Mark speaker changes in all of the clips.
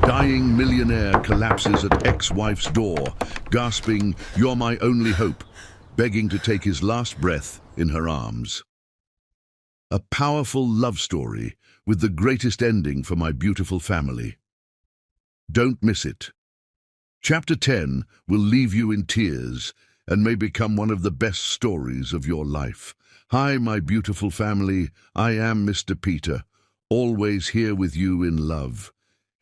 Speaker 1: Dying millionaire collapses at ex-wife's door, gasping, "You're my only hope," begging to take his last breath in her arms. A powerful love story with the greatest ending for my beautiful family. Don't miss it. Chapter 10 will leave you in tears and may become one of the best stories of your life. Hi, my beautiful family. I am Mr. Peter, always here with you in love.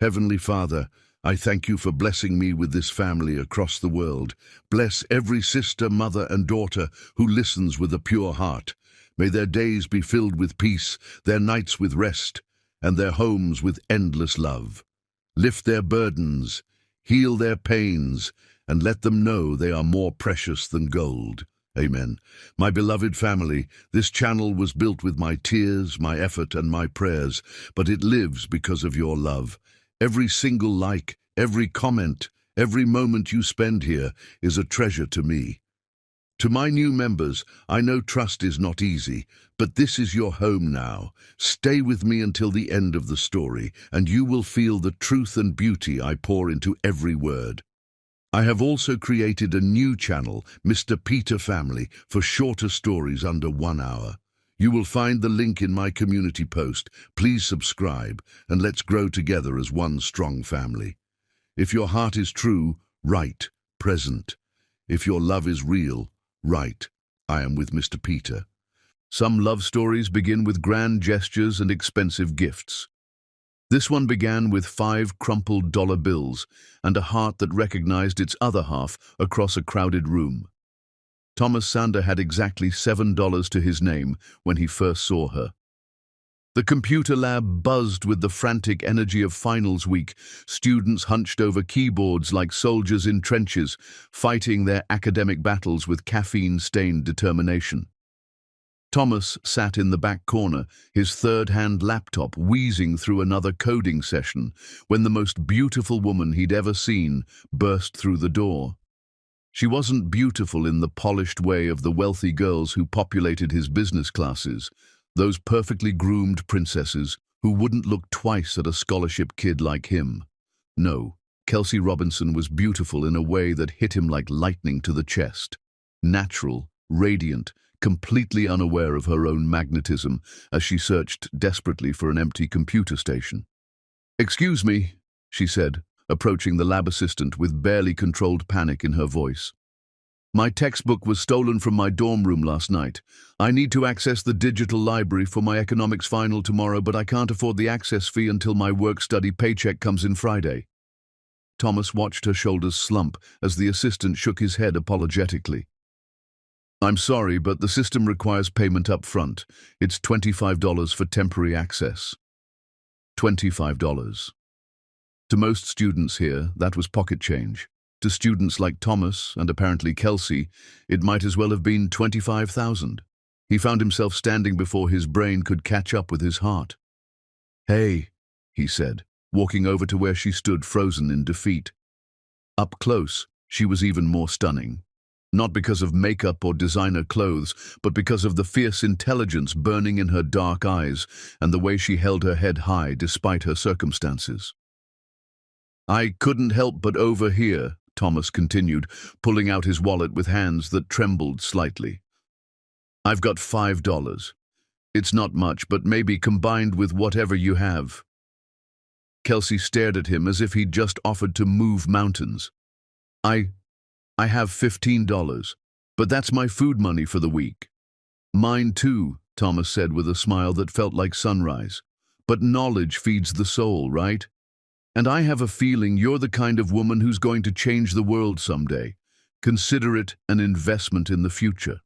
Speaker 1: Heavenly Father, I thank you for blessing me with this family across the world. Bless every sister, mother, and daughter who listens with a pure heart. May their days be filled with peace, their nights with rest, and their homes with endless love. Lift their burdens, heal their pains, and let them know they are more precious than gold. Amen. My beloved family, this channel was built with my tears, my effort, and my prayers, but it lives because of your love. Every single like, every comment, every moment you spend here is a treasure to me. To my new members, I know trust is not easy, but this is your home now. Stay with me until the end of the story, and you will feel the truth and beauty I pour into every word. I have also created a new channel, Mr. Peter Family, for shorter stories under 1 hour. You will find the link in my community post. Please subscribe, and let's grow together as one strong family. If your heart is true, write, present. If your love is real, write, I am with Mr. Peter. Some love stories begin with grand gestures and expensive gifts. This one began with 5 crumpled dollar bills and a heart that recognized its other half across a crowded room. Thomas Sander had exactly $7 to his name when he first saw her. The computer lab buzzed with the frantic energy of finals week. Students hunched over keyboards like soldiers in trenches, fighting their academic battles with caffeine-stained determination. Thomas sat in the back corner, his third-hand laptop wheezing through another coding session, when the most beautiful woman he'd ever seen burst through the door. She wasn't beautiful in the polished way of the wealthy girls who populated his business classes, those perfectly groomed princesses who wouldn't look twice at a scholarship kid like him. No, Kelsey Robinson was beautiful in a way that hit him like lightning to the chest. Natural, radiant, completely unaware of her own magnetism as she searched desperately for an empty computer station. "Excuse me," she said, approaching the lab assistant with barely controlled panic in her voice. "My textbook was stolen from my dorm room last night. I need to access the digital library for my economics final tomorrow, but I can't afford the access fee until my work-study paycheck comes in Friday." Thomas watched her shoulders slump as the assistant shook his head apologetically. "I'm sorry, but the system requires payment up front. It's $25 for temporary access." $25. To most students here, that was pocket change. To students like Thomas, and apparently Kelsey, it might as well have been 25,000. He found himself standing before his brain could catch up with his heart. "Hey," he said, walking over to where she stood frozen in defeat. Up close, she was even more stunning. Not because of makeup or designer clothes, but because of the fierce intelligence burning in her dark eyes and the way she held her head high despite her circumstances. "I couldn't help but overhear," Thomas continued, pulling out his wallet with hands that trembled slightly. "I've got $5. It's not much, but maybe combined with whatever you have." Kelsey stared at him as if he'd just offered to move mountains. I have $15, but that's my food money for the week." "Mine too," Thomas said with a smile that felt like sunrise. "But knowledge feeds the soul, right? And I have a feeling you're the kind of woman who's going to change the world someday. Consider it an investment in the future."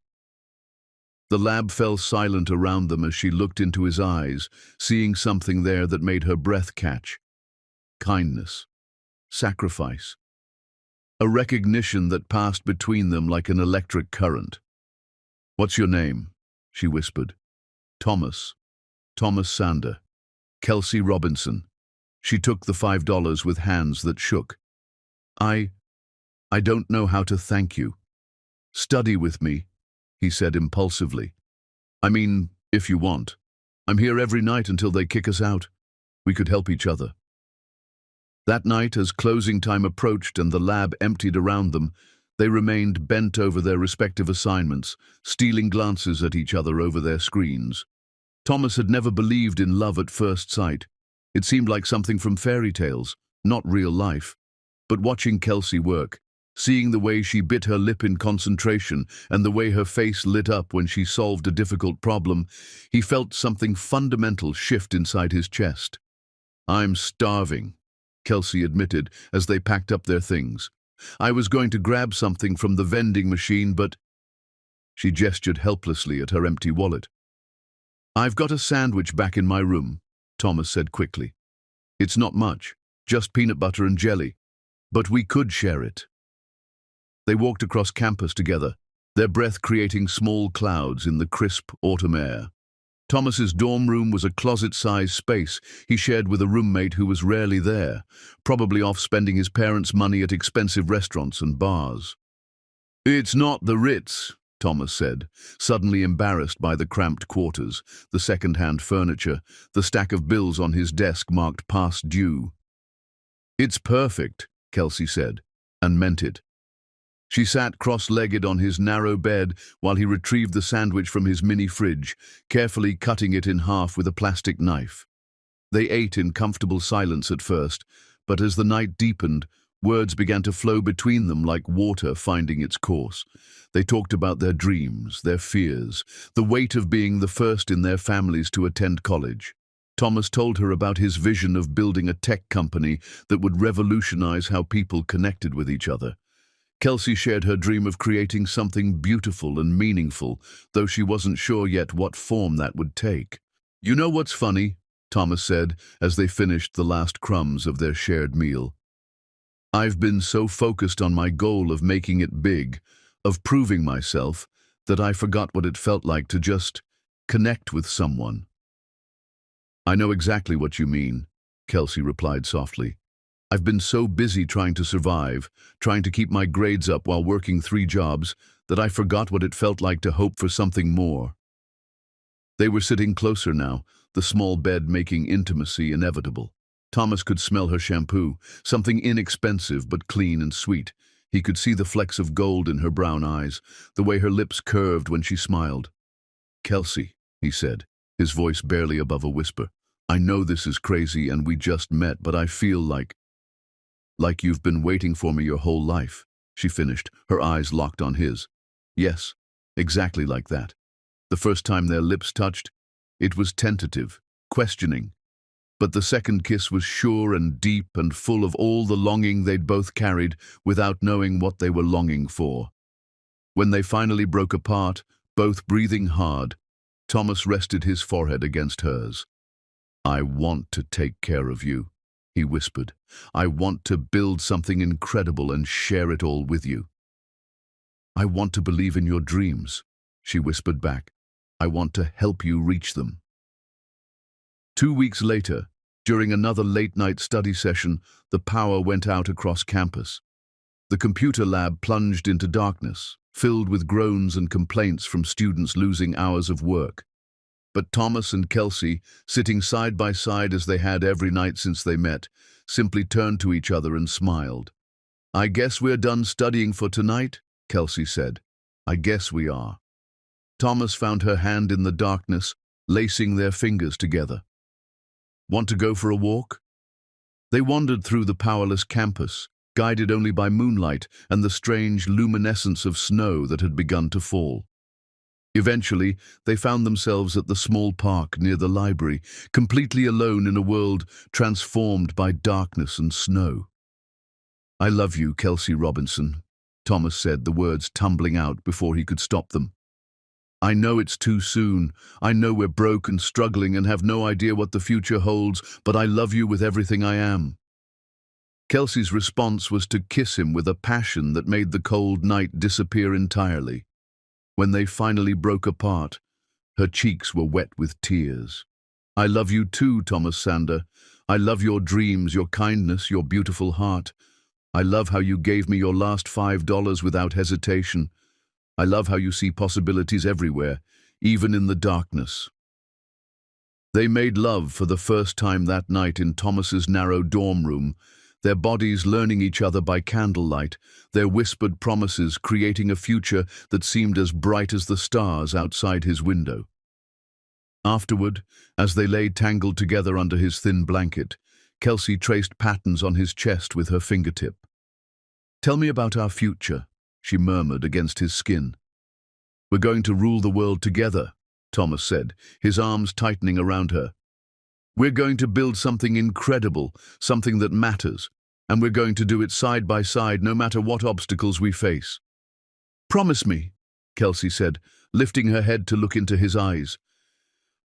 Speaker 1: The lab fell silent around them as she looked into his eyes, seeing something there that made her breath catch. Kindness. Sacrifice. A recognition that passed between them like an electric current. "What's your name?" she whispered. "Thomas. Thomas Sander. Kelsey Robinson." She took the $5 with hands that shook. I don't know how to thank you." "Study with me," he said impulsively. "I mean, if you want. I'm here every night until they kick us out. We could help each other." That night, as closing time approached and the lab emptied around them, they remained bent over their respective assignments, stealing glances at each other over their screens. Thomas had never believed in love at first sight. It seemed like something from fairy tales, not real life. But watching Kelsey work, seeing the way she bit her lip in concentration and the way her face lit up when she solved a difficult problem, he felt something fundamental shift inside his chest. "I'm starving," Kelsey admitted as they packed up their things. "I was going to grab something from the vending machine, but—" She gestured helplessly at her empty wallet. "I've got a sandwich back in my room," Thomas said quickly. "It's not much, just peanut butter and jelly, but we could share it." They walked across campus together, their breath creating small clouds in the crisp autumn air. Thomas's dorm room was a closet-sized space he shared with a roommate who was rarely there, probably off spending his parents' money at expensive restaurants and bars. "It's not the Ritz," Thomas said, suddenly embarrassed by the cramped quarters, the second-hand furniture, the stack of bills on his desk marked past due. "It's perfect," Kelsey said, and meant it. She sat cross-legged on his narrow bed while he retrieved the sandwich from his mini fridge, carefully cutting it in half with a plastic knife. They ate in comfortable silence at first, but as the night deepened, words began to flow between them like water finding its course. They talked about their dreams, their fears, the weight of being the first in their families to attend college. Thomas told her about his vision of building a tech company that would revolutionize how people connected with each other. Kelsey shared her dream of creating something beautiful and meaningful, though she wasn't sure yet what form that would take. "You know what's funny?" Thomas said, as they finished the last crumbs of their shared meal. "I've been so focused on my goal of making it big, of proving myself, that I forgot what it felt like to just connect with someone." "I know exactly what you mean," Kelsey replied softly. "I've been so busy trying to survive, trying to keep my grades up while working 3 jobs, that I forgot what it felt like to hope for something more." They were sitting closer now, the small bed making intimacy inevitable. Thomas could smell her shampoo, something inexpensive but clean and sweet. He could see the flecks of gold in her brown eyes, the way her lips curved when she smiled. "Kelsey," he said, his voice barely above a whisper, "I know this is crazy and we just met, but I feel like you've been waiting for me your whole life," she finished, her eyes locked on his. "Yes, exactly like that. The first time their lips touched, it was tentative, questioning. But the second kiss was sure and deep and full of all the longing they'd both carried without knowing what they were longing for. When they finally broke apart, both breathing hard, Thomas rested his forehead against hers. "I want to take care of you," he whispered. "I want to build something incredible and share it all with you." "I want to believe in your dreams," she whispered back. "I want to help you reach them." 2 weeks later, during another late-night study session, the power went out across campus. The computer lab plunged into darkness, filled with groans and complaints from students losing hours of work. But Thomas and Kelsey, sitting side by side as they had every night since they met, simply turned to each other and smiled. "I guess we're done studying for tonight," Kelsey said. "I guess we are." Thomas found her hand in the darkness, lacing their fingers together. "Want to go for a walk?" They wandered through the powerless campus, guided only by moonlight and the strange luminescence of snow that had begun to fall. Eventually, they found themselves at the small park near the library, completely alone in a world transformed by darkness and snow. "I love you, Kelsey Robinson," Thomas said, the words tumbling out before he could stop them. "I know it's too soon. I know we're broke and struggling and have no idea what the future holds, but I love you with everything I am." Kelsey's response was to kiss him with a passion that made the cold night disappear entirely. When they finally broke apart, her cheeks were wet with tears. "I love you too, Thomas Sander. I love your dreams, your kindness, your beautiful heart. I love how you gave me your last $5 without hesitation. I love how you see possibilities everywhere, even in the darkness." They made love for the first time that night in Thomas's narrow dorm room, their bodies learning each other by candlelight, their whispered promises creating a future that seemed as bright as the stars outside his window. Afterward, as they lay tangled together under his thin blanket, Kelsey traced patterns on his chest with her fingertip. "Tell me about our future," she murmured against his skin. "We're going to rule the world together," Thomas said, his arms tightening around her. "We're going to build something incredible, something that matters, and we're going to do it side by side no matter what obstacles we face." "Promise me," Kelsey said, lifting her head to look into his eyes.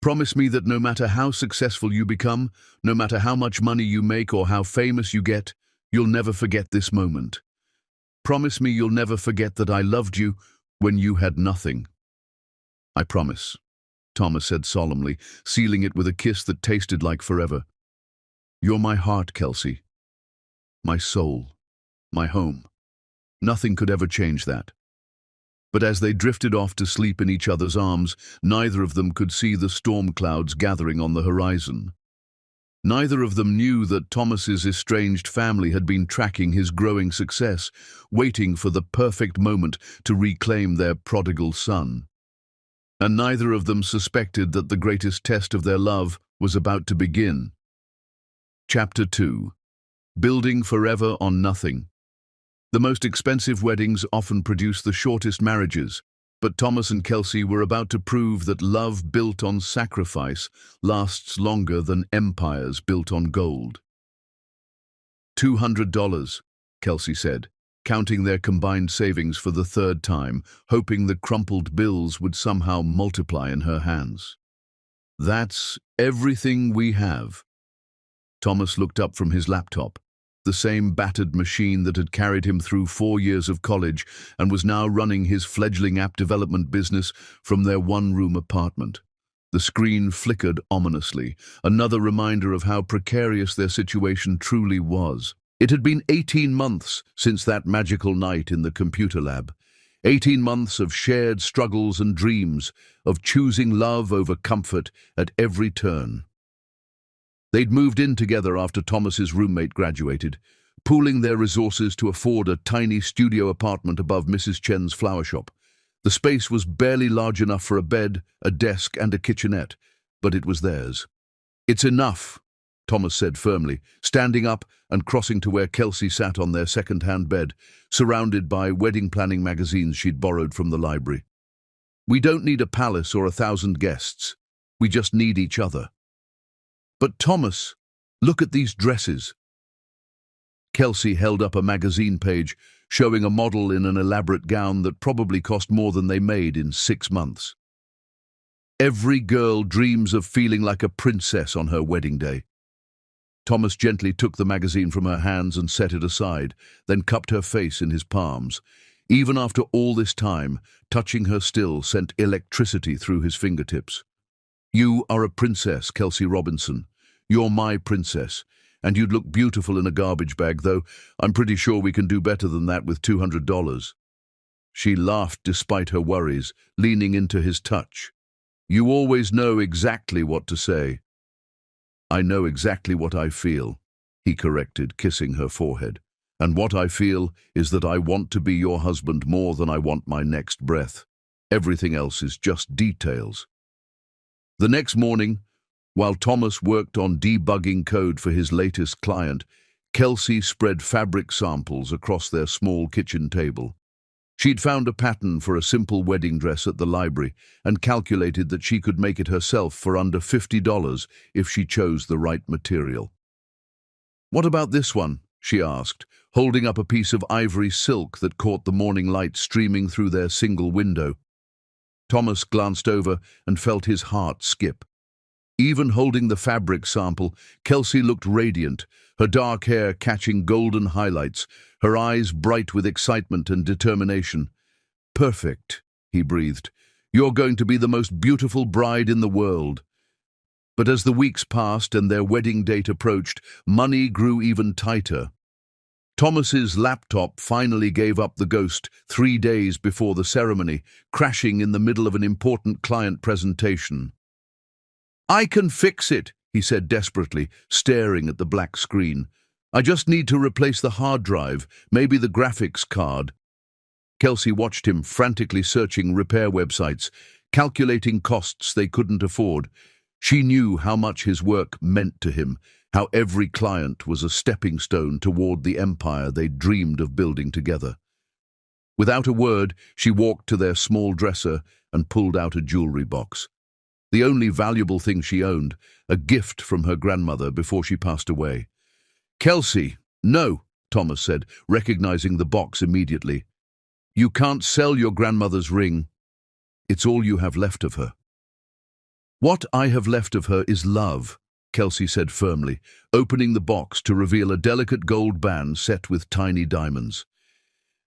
Speaker 1: "Promise me that no matter how successful you become, no matter how much money you make or how famous you get, you'll never forget this moment. Promise me you'll never forget that I loved you when you had nothing." "I promise," Thomas said solemnly, sealing it with a kiss that tasted like forever. "You're my heart, Kelsey. My soul. My home. Nothing could ever change that." But as they drifted off to sleep in each other's arms, neither of them could see the storm clouds gathering on the horizon. Neither of them knew that Thomas's estranged family had been tracking his growing success, waiting for the perfect moment to reclaim their prodigal son. And neither of them suspected that the greatest test of their love was about to begin. Chapter 2. Building forever on nothing. The most expensive weddings often produce the shortest marriages, but Thomas and Kelsey were about to prove that love built on sacrifice lasts longer than empires built on gold. $200, Kelsey said, counting their combined savings for the third time, hoping the crumpled bills would somehow multiply in her hands. "That's everything we have." Thomas looked up from his laptop, the same battered machine that had carried him through 4 years of college and was now running his fledgling app development business from their one-room apartment. The screen flickered ominously, another reminder of how precarious their situation truly was. It had been 18 months since that magical night in the computer lab. 18 months of shared struggles and dreams, of choosing love over comfort at every turn. They'd moved in together after Thomas's roommate graduated, pooling their resources to afford a tiny studio apartment above Mrs. Chen's flower shop. The space was barely large enough for a bed, a desk, and a kitchenette, but it was theirs. "It's enough," Thomas said firmly, standing up and crossing to where Kelsey sat on their second-hand bed, surrounded by wedding planning magazines she'd borrowed from the library. "We don't need a palace or 1,000 guests. We just need each other." "But Thomas, look at these dresses." Kelsey held up a magazine page, showing a model in an elaborate gown that probably cost more than they made in 6 months. "Every girl dreams of feeling like a princess on her wedding day." Thomas gently took the magazine from her hands and set it aside, then cupped her face in his palms. Even after all this time, touching her still sent electricity through his fingertips. "You are a princess, Kelsey Robinson. You're my princess, and you'd look beautiful in a garbage bag, though I'm pretty sure we can do better than that with $200. She laughed despite her worries, leaning into his touch. "You always know exactly what to say." "I know exactly what I feel," he corrected, kissing her forehead. "And what I feel is that I want to be your husband more than I want my next breath. Everything else is just details." The next morning, while Thomas worked on debugging code for his latest client, Kelsey spread fabric samples across their small kitchen table. She'd found a pattern for a simple wedding dress at the library and calculated that she could make it herself for under $50 if she chose the right material. "What about this one?" she asked, holding up a piece of ivory silk that caught the morning light streaming through their single window. Thomas glanced over and felt his heart skip. Even holding the fabric sample, Kelsey looked radiant, her dark hair catching golden highlights, her eyes bright with excitement and determination. "Perfect," he breathed. "You're going to be the most beautiful bride in the world." But as the weeks passed and their wedding date approached, money grew even tighter. Thomas's laptop finally gave up the ghost 3 days before the ceremony, crashing in the middle of an important client presentation. "I can fix it," he said desperately, staring at the black screen. I just need to replace the hard drive, maybe the graphics card. Kelsey watched him frantically searching repair websites, calculating costs they couldn't afford. She knew how much his work meant to him, how every client was a stepping stone toward the empire they'd dreamed of building together. Without a word, she walked to their small dresser and pulled out a jewelry box. The only valuable thing she owned, a gift from her grandmother before she passed away. "Kelsey, no," Thomas said, recognizing the box immediately. "You can't sell your grandmother's ring. It's all you have left of her." "What I have left of her is love," Kelsey said firmly, opening the box to reveal a delicate gold band set with tiny diamonds.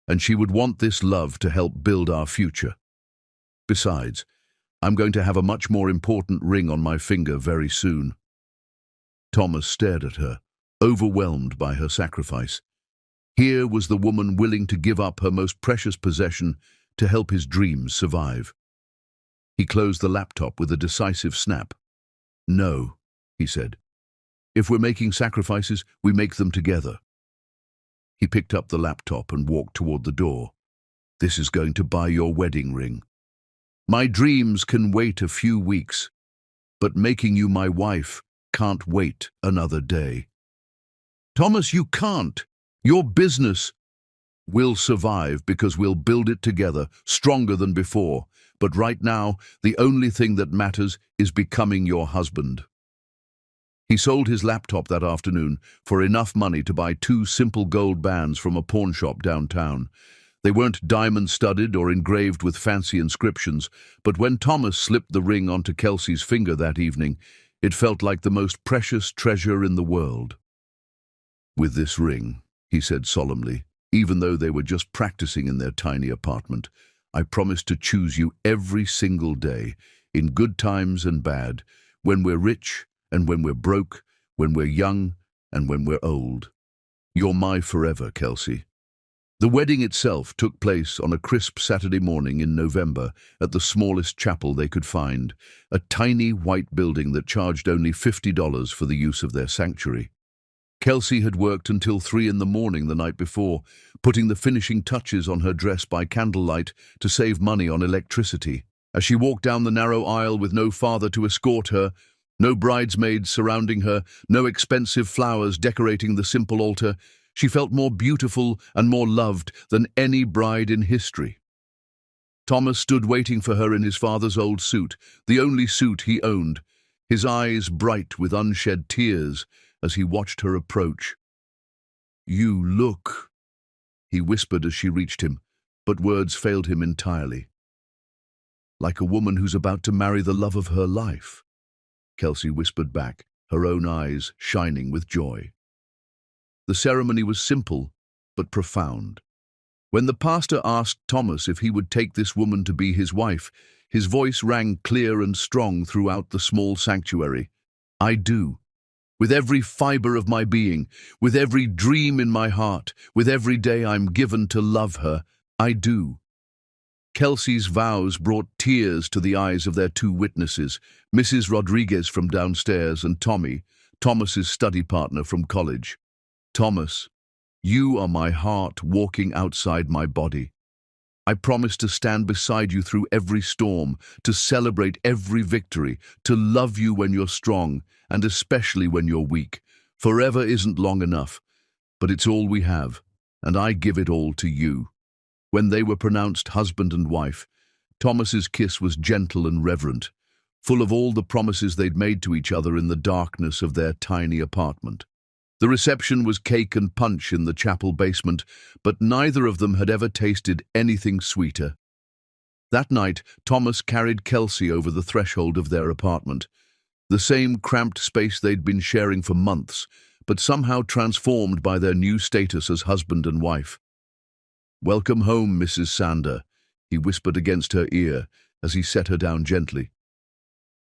Speaker 1: "And she would want this love to help build our future. Besides, I'm going to have a much more important ring on my finger very soon." Thomas stared at her, overwhelmed by her sacrifice. Here was the woman willing to give up her most precious possession to help his dreams survive. He closed the laptop with a decisive snap. "No," he said. "If we're making sacrifices, we make them together." He picked up the laptop and walked toward the door. "This is going to buy your wedding ring. My dreams can wait a few weeks, but making you my wife can't wait another day." "Thomas, you can't. Your business will survive because we'll build it together, stronger than before. But right now, the only thing that matters is becoming your husband." He sold his laptop that afternoon for enough money to buy 2 simple gold bands from a pawn shop downtown. They weren't diamond-studded or engraved with fancy inscriptions, but when Thomas slipped the ring onto Kelsey's finger that evening, it felt like the most precious treasure in the world. "With this ring," he said solemnly, even though they were just practicing in their tiny apartment, "I promise to choose you every single day, in good times and bad, when we're rich and when we're broke, when we're young and when we're old. You're my forever, Kelsey." The wedding itself took place on a crisp Saturday morning in November at the smallest chapel they could find, a tiny white building that charged only $50 for the use of their sanctuary. Kelsey had worked until 3 in the morning the night before, putting the finishing touches on her dress by candlelight to save money on electricity. As she walked down the narrow aisle with no father to escort her, no bridesmaids surrounding her, no expensive flowers decorating the simple altar, she felt more beautiful and more loved than any bride in history. Thomas stood waiting for her in his father's old suit, the only suit he owned, his eyes bright with unshed tears as he watched her approach. "You look," he whispered as she reached him, but words failed him entirely. "Like a woman who's about to marry the love of her life," Kelsey whispered back, her own eyes shining with joy. The ceremony was simple, but profound. When the pastor asked Thomas if he would take this woman to be his wife, his voice rang clear and strong throughout the small sanctuary. "I do. With every fiber of my being, with every dream in my heart, with every day I'm given to love her, I do." Kelsey's vows brought tears to the eyes of their 2 witnesses, Mrs. Rodriguez from downstairs and Tommy, Thomas's study partner from college. "Thomas, you are my heart walking outside my body. I promise to stand beside you through every storm, to celebrate every victory, to love you when you're strong, and especially when you're weak. Forever isn't long enough, but it's all we have, and I give it all to you." When they were pronounced husband and wife, Thomas's kiss was gentle and reverent, full of all the promises they'd made to each other in the darkness of their tiny apartment. The reception was cake and punch in the chapel basement, but neither of them had ever tasted anything sweeter. That night, Thomas carried Kelsey over the threshold of their apartment, the same cramped space they'd been sharing for months, but somehow transformed by their new status as husband and wife. "Welcome home, Mrs. Sander," he whispered against her ear as he set her down gently.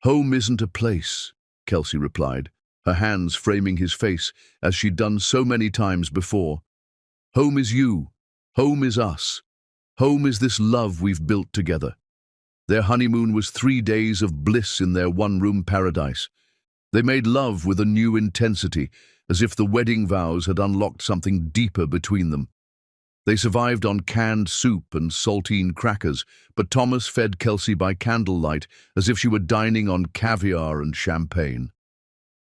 Speaker 1: "Home isn't a place," Kelsey replied, her hands framing his face as she'd done so many times before. "Home is you. Home is us. Home is this love we've built together." Their honeymoon was 3 days of bliss in their one-room paradise. They made love with a new intensity, as if the wedding vows had unlocked something deeper between them. They survived on canned soup and saltine crackers, but Thomas fed Kelsey by candlelight as if she were dining on caviar and champagne.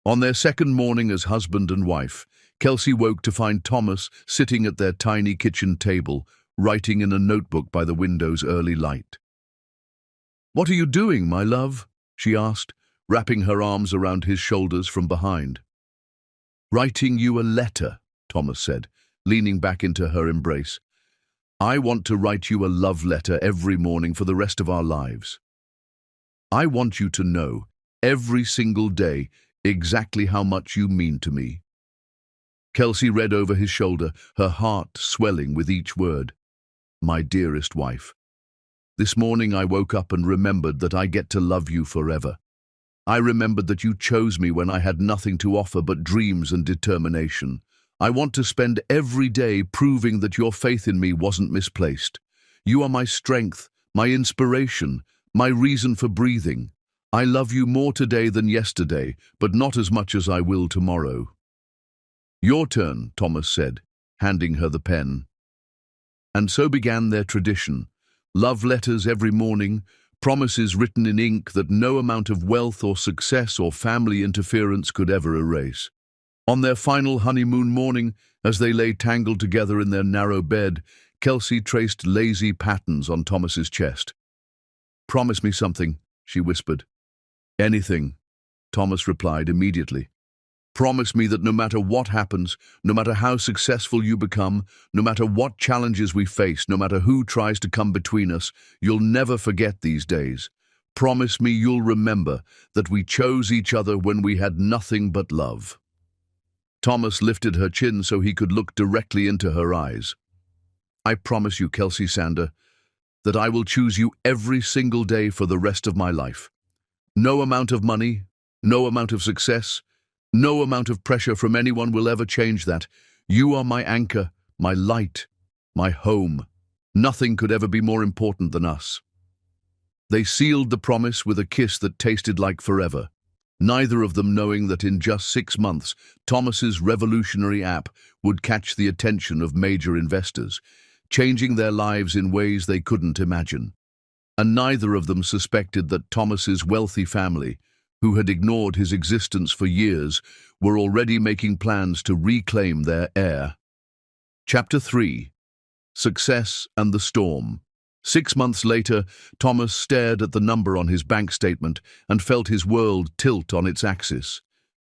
Speaker 1: On their second morning as husband and wife, Kelsey woke to find Thomas sitting at their tiny kitchen table, writing in a notebook by the window's early light. "What are you doing, my love?" she asked, wrapping her arms around his shoulders from behind. "Writing you a letter," Thomas said, leaning back into her embrace. "I want to write you a love letter every morning for the rest of our lives. I want you to know, every single day, exactly how much you mean to me." Kelsey read over his shoulder, her heart swelling with each word. "My dearest wife, this morning I woke up and remembered that I get to love you forever. I remembered that you chose me when I had nothing to offer but dreams and determination. I want to spend every day proving that your faith in me wasn't misplaced. You are my strength, my inspiration, my reason for breathing. I love you more today than yesterday, but not as much as I will tomorrow." "Your turn," Thomas said, handing her the pen. And so began their tradition. Love letters every morning, promises written in ink that no amount of wealth or success or family interference could ever erase. On their final honeymoon morning, as they lay tangled together in their narrow bed, Kelsey traced lazy patterns on Thomas's chest. "Promise me something," she whispered. "Anything," Thomas replied immediately. "Promise me that no matter what happens, no matter how successful you become, no matter what challenges we face, no matter who tries to come between us, you'll never forget these days. Promise me you'll remember that we chose each other when we had nothing but love." Thomas lifted her chin so he could look directly into her eyes. "I promise you, Kelsey Sander, that I will choose you every single day for the rest of my life. No amount of money, no amount of success, no amount of pressure from anyone will ever change that. You are my anchor, my light, my home. Nothing could ever be more important than us." They sealed the promise with a kiss that tasted like forever, neither of them knowing that in just 6 months, Thomas's revolutionary app would catch the attention of major investors, changing their lives in ways they couldn't imagine. And neither of them suspected that Thomas's wealthy family, who had ignored his existence for years, were already making plans to reclaim their heir. Chapter 3. Success and the Storm. 6 months later, Thomas stared at the number on his bank statement and felt his world tilt on its axis.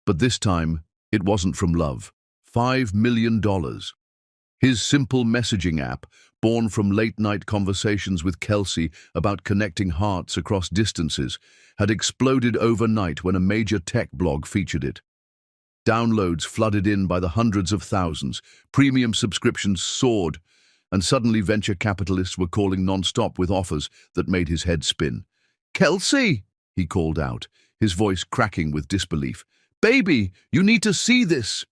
Speaker 1: But this time, it wasn't from love. $5 million. His simple messaging app, born from late-night conversations with Kelsey about connecting hearts across distances, had exploded overnight when a major tech blog featured it. Downloads flooded in by the hundreds of thousands, premium subscriptions soared, and suddenly venture capitalists were calling non-stop with offers that made his head spin. "Kelsey!" he called out, his voice cracking with disbelief. "Baby, you need to see this!"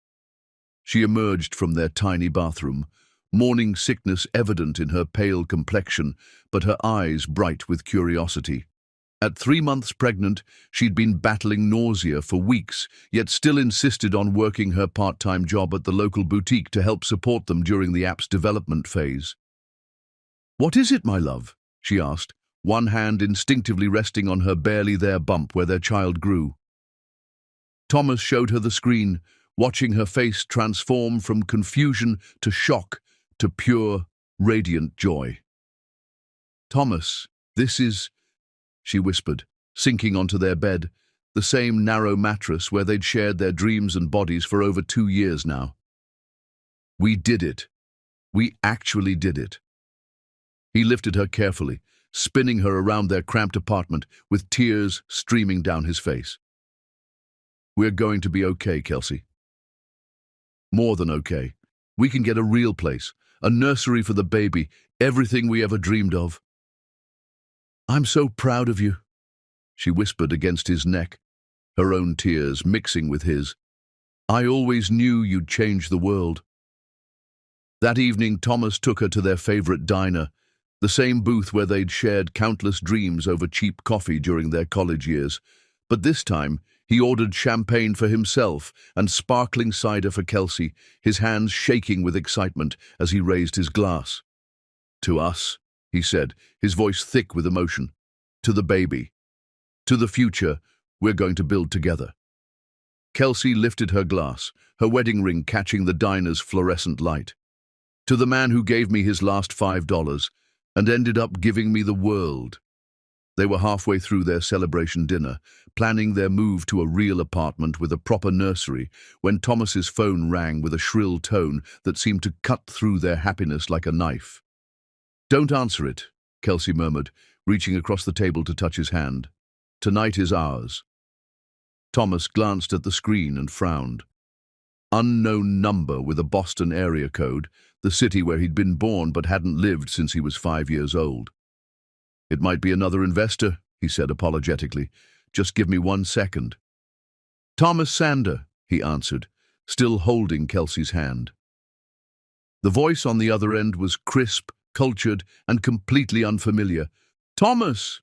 Speaker 1: She emerged from their tiny bathroom, morning sickness evident in her pale complexion, but her eyes bright with curiosity. At 3 months pregnant, she'd been battling nausea for weeks, yet still insisted on working her part-time job at the local boutique to help support them during the app's development phase. "What is it, my love?" she asked, one hand instinctively resting on her barely there bump where their child grew. Thomas showed her the screen, watching her face transform from confusion to shock to pure, radiant joy. "Thomas, this is," she whispered, sinking onto their bed, the same narrow mattress where they'd shared their dreams and bodies for over 2 years now. "We did it. We actually did it." He lifted her carefully, spinning her around their cramped apartment with tears streaming down his face. "We're going to be okay, Kelsey. More than okay. We can get a real place, a nursery for the baby, everything we ever dreamed of." "I'm so proud of you," she whispered against his neck, her own tears mixing with his. "I always knew you'd change the world." That evening, Thomas took her to their favorite diner, the same booth where they'd shared countless dreams over cheap coffee during their college years. But this time, He ordered champagne for himself and sparkling cider for Kelsey, his hands shaking with excitement as he raised his glass. "To us," he said, his voice thick with emotion. "To the baby. To the future we're going to build together." Kelsey lifted her glass, her wedding ring catching the diner's fluorescent light. "To the man who gave me his last $5 and ended up giving me the world." They were halfway through their celebration dinner, planning their move to a real apartment with a proper nursery, when Thomas's phone rang with a shrill tone that seemed to cut through their happiness like a knife. "Don't answer it," Kelsey murmured, reaching across the table to touch his hand. "Tonight is ours." Thomas glanced at the screen and frowned. Unknown number with a Boston area code, the city where he'd been born but hadn't lived since he was 5 years old. "It might be another investor," he said apologetically. "Just give me 1 second." "Thomas Sander," he answered, still holding Kelsey's hand. The voice on the other end was crisp, cultured, and completely unfamiliar. "Thomas!"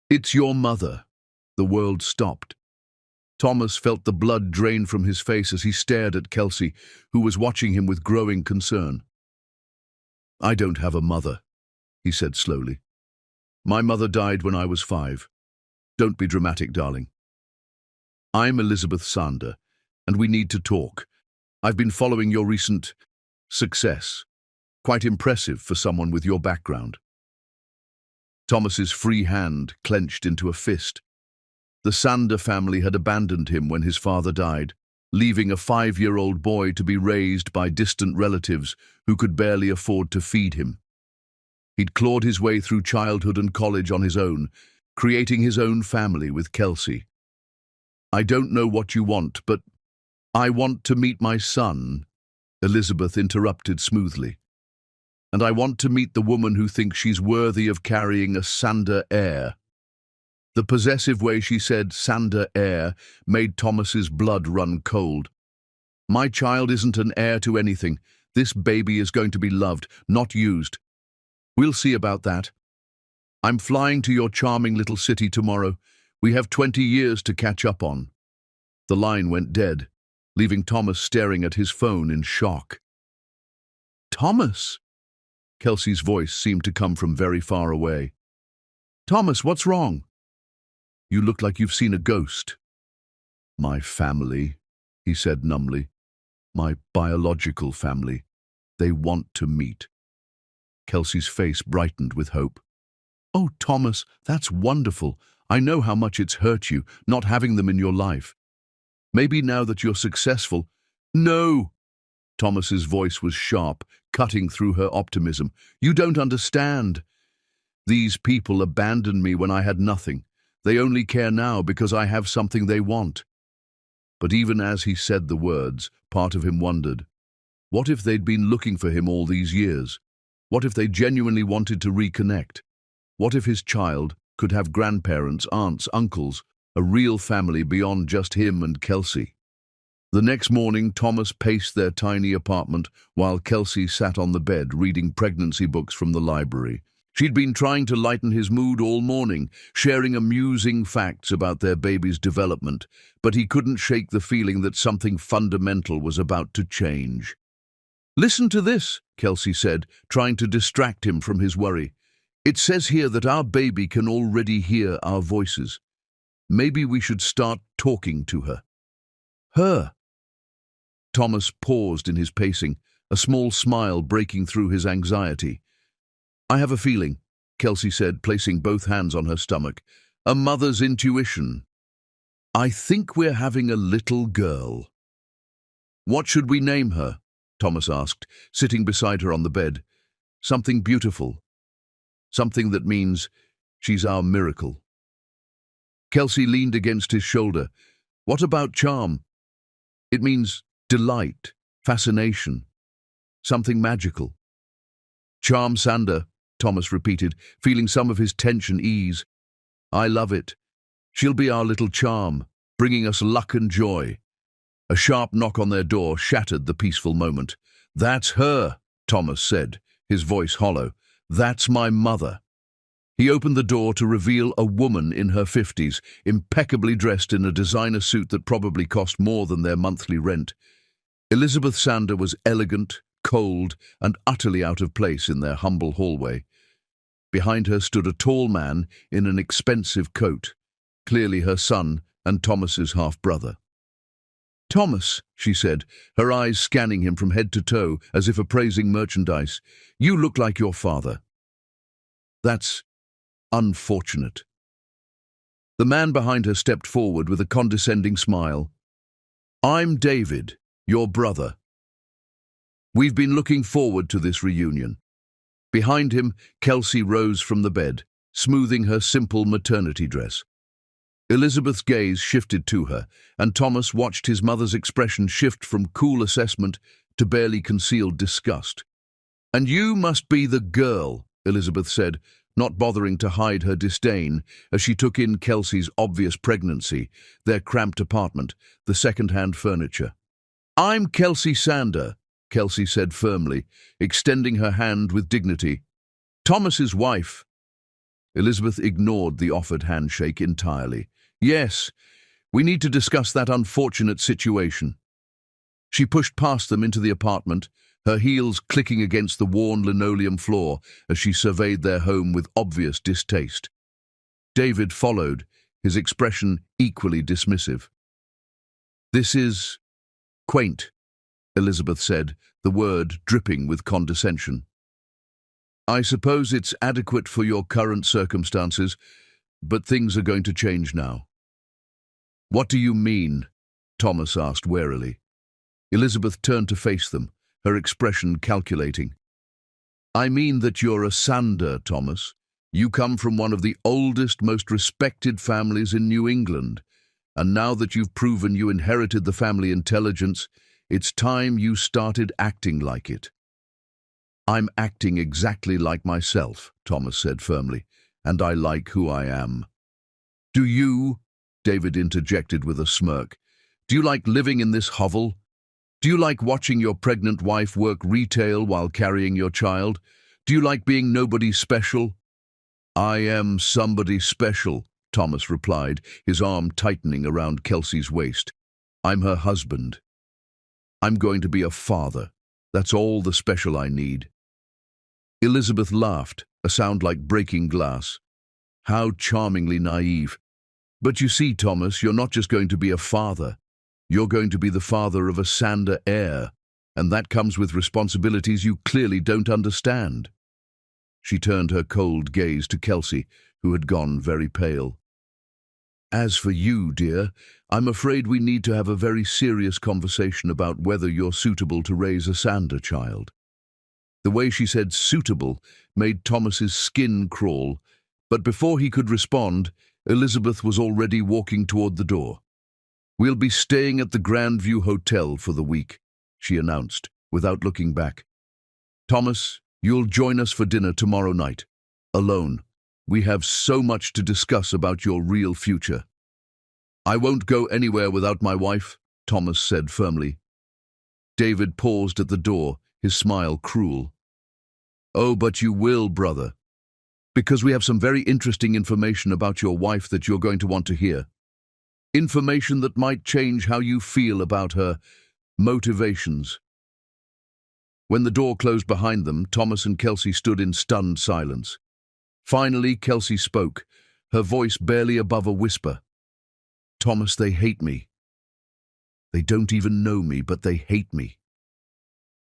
Speaker 1: "It's your mother." The world stopped. Thomas felt the blood drain from his face as he stared at Kelsey, who was watching him with growing concern. "I don't have a mother," he said slowly. "My mother died when I was 5. Don't be dramatic, darling. I'm Elizabeth Sander, and we need to talk. I've been following your recent success. Quite impressive for someone with your background." Thomas's free hand clenched into a fist. The Sander family had abandoned him when his father died, leaving a 5-year-old boy to be raised by distant relatives who could barely afford to feed him. He'd clawed his way through childhood and college on his own, creating his own family with Kelsey. "I don't know what you want, but I want to meet my son," Elizabeth interrupted smoothly. "And I want to meet the woman who thinks she's worthy of carrying a Sander heir." The possessive way she said "Sander heir" made Thomas's blood run cold. "My child isn't an heir to anything. This baby is going to be loved, not used. We'll see about that. I'm flying to your charming little city tomorrow. We have 20 years to catch up on." The line went dead, leaving Thomas staring at his phone in shock. "Thomas!" Kelsey's voice seemed to come from very far away. "Thomas, what's wrong?" "You look like you've seen a ghost." "My family," he said numbly. "My biological family. They want to meet." Kelsey's face brightened with hope. "Oh, Thomas, that's wonderful. I know how much it's hurt you, not having them in your life. Maybe now that you're successful—" "No!" Thomas's voice was sharp, cutting through her optimism. "You don't understand. These people abandoned me when I had nothing. They only care now because I have something they want." But even as he said the words, part of him wondered. What if they'd been looking for him all these years? What if they genuinely wanted to reconnect? What if his child could have grandparents, aunts, uncles, a real family beyond just him and Kelsey? The next morning, Thomas paced their tiny apartment while Kelsey sat on the bed reading pregnancy books from the library. She'd been trying to lighten his mood all morning, sharing amusing facts about their baby's development, but he couldn't shake the feeling that something fundamental was about to change. "Listen to this," Kelsey said, trying to distract him from his worry. "It says here that our baby can already hear our voices. Maybe we should start talking to her." "Her?" Thomas paused in his pacing, a small smile breaking through his anxiety. "I have a feeling," Kelsey said, placing both hands on her stomach. "A mother's intuition. I think we're having a little girl." "What should we name her?" Thomas asked, sitting beside her on the bed. "Something beautiful. Something that means she's our miracle." Kelsey leaned against his shoulder. "What about charm?" "It means delight, fascination, something magical." "Charm Sander," Thomas repeated, feeling some of his tension ease. "I love it. She'll be our little charm, bringing us luck and joy." A sharp knock on their door shattered the peaceful moment. "That's her," Thomas said, his voice hollow. "That's my mother." He opened the door to reveal a woman in her 50s, impeccably dressed in a designer suit that probably cost more than their monthly rent. Elizabeth Sander was elegant, cold, and utterly out of place in their humble hallway. Behind her stood a tall man in an expensive coat, clearly her son and Thomas's half-brother. "Thomas," she said, her eyes scanning him from head to toe as if appraising merchandise, "you look like your father." "That's unfortunate." The man behind her stepped forward with a condescending smile. "I'm David, your brother. We've been looking forward to this reunion." Behind him, Kelsey rose from the bed, smoothing her simple maternity dress. Elizabeth's gaze shifted to her, and Thomas watched his mother's expression shift from cool assessment to barely concealed disgust. "And you must be the girl," Elizabeth said, not bothering to hide her disdain as she took in Kelsey's obvious pregnancy, their cramped apartment, the second-hand furniture. "I'm Kelsey Sander," Kelsey said firmly, extending her hand with dignity. "Thomas's wife." Elizabeth ignored the offered handshake entirely. "Yes, we need to discuss that unfortunate situation." She pushed past them into the apartment, her heels clicking against the worn linoleum floor as she surveyed their home with obvious distaste. David followed, his expression equally dismissive. "This is quaint," Elizabeth said, the word dripping with condescension. "I suppose it's adequate for your current circumstances, but things are going to change now." "What do you mean?" Thomas asked warily. Elizabeth turned to face them, her expression calculating. "I mean that you're a Sander, Thomas. You come from one of the oldest, most respected families in New England, and now that you've proven you inherited the family intelligence, it's time you started acting like it." "I'm acting exactly like myself," Thomas said firmly, "and I like who I am." "Do you?" David interjected with a smirk. "Do you like living in this hovel? Do you like watching your pregnant wife work retail while carrying your child? Do you like being nobody special?" "I am somebody special," Thomas replied, his arm tightening around Kelsey's waist. "I'm her husband. I'm going to be a father. That's all the special I need." Elizabeth laughed, a sound like breaking glass. How charmingly naive. "But you see, Thomas, you're not just going to be a father. You're going to be the father of a Sander heir, and that comes with responsibilities you clearly don't understand." She turned her cold gaze to Kelsey, who had gone very pale. "As for you, dear, I'm afraid we need to have a very serious conversation about whether you're suitable to raise a Sander child." The way she said suitable made Thomas's skin crawl, but before he could respond, Elizabeth was already walking toward the door. "We'll be staying at the Grandview Hotel for the week," she announced, without looking back. "Thomas, you'll join us for dinner tomorrow night, alone. We have so much to discuss about your real future." "I won't go anywhere without my wife," Thomas said firmly. David paused at the door, his smile cruel. "Oh, but you will, brother, because we have some very interesting information about your wife that you're going to want to hear. Information that might change how you feel about her motivations." When the door closed behind them, Thomas and Kelsey stood in stunned silence. Finally, Kelsey spoke, her voice barely above a whisper. "Thomas, they hate me. They don't even know me, but they hate me."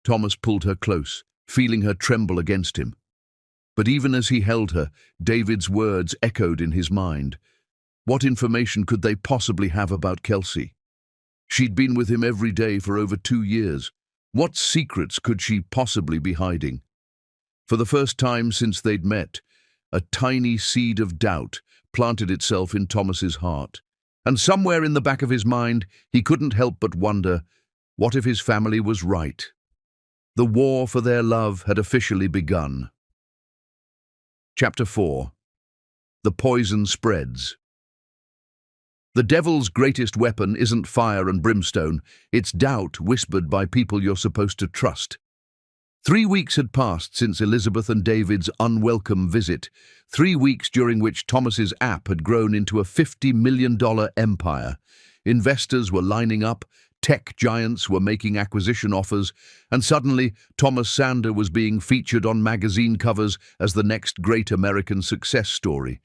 Speaker 1: Thomas pulled her close, feeling her tremble against him. But even as he held her, David's words echoed in his mind. What information could they possibly have about Kelsey? She'd been with him every day for over 2 years. What secrets could she possibly be hiding? For the first time since they'd met, a tiny seed of doubt planted itself in Thomas's heart. And somewhere in the back of his mind, he couldn't help but wonder, what if his family was right? The war for their love had officially begun. Chapter 4. The Poison Spreads. The devil's greatest weapon isn't fire and brimstone, it's doubt whispered by people you're supposed to trust. 3 weeks had passed since Elizabeth and David's unwelcome visit, 3 weeks during which Thomas's app had grown into a $50 million empire. Investors were lining up, tech giants were making acquisition offers, and suddenly Thomas Sander was being featured on magazine covers as the next great American success story.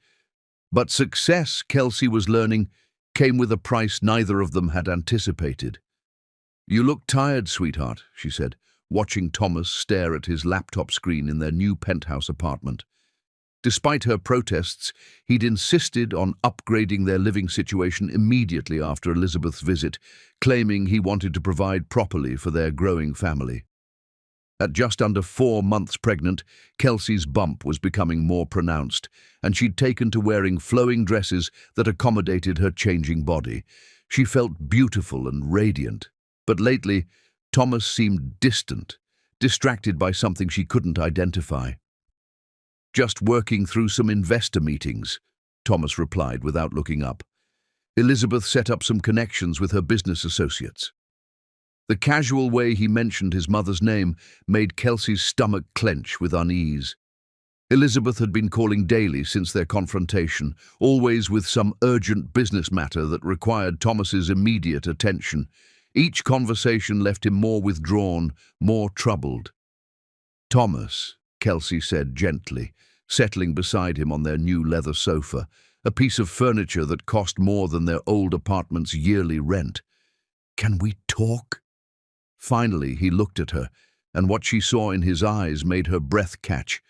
Speaker 1: But success, Kelsey was learning, came with a price neither of them had anticipated. "You look tired, sweetheart," she said, watching Thomas stare at his laptop screen in their new penthouse apartment. Despite her protests, he'd insisted on upgrading their living situation immediately after Elizabeth's visit, claiming he wanted to provide properly for their growing family. At just under 4 months pregnant, Kelsey's bump was becoming more pronounced, and she'd taken to wearing flowing dresses that accommodated her changing body. She felt beautiful and radiant, but lately, Thomas seemed distant, distracted by something she couldn't identify. "Just working through some investor meetings," Thomas replied without looking up. Elizabeth set up some connections with her business associates. The casual way he mentioned his mother's name made Kelsey's stomach clench with unease. Elizabeth had been calling daily since their confrontation, always with some urgent business matter that required Thomas's immediate attention. Each conversation left him more withdrawn, more troubled. "Thomas," Kelsey said gently, settling beside him on their new leather sofa, a piece of furniture that cost more than their old apartment's yearly rent. "Can we talk?" Finally, he looked at her, and what she saw in his eyes made her breath catch.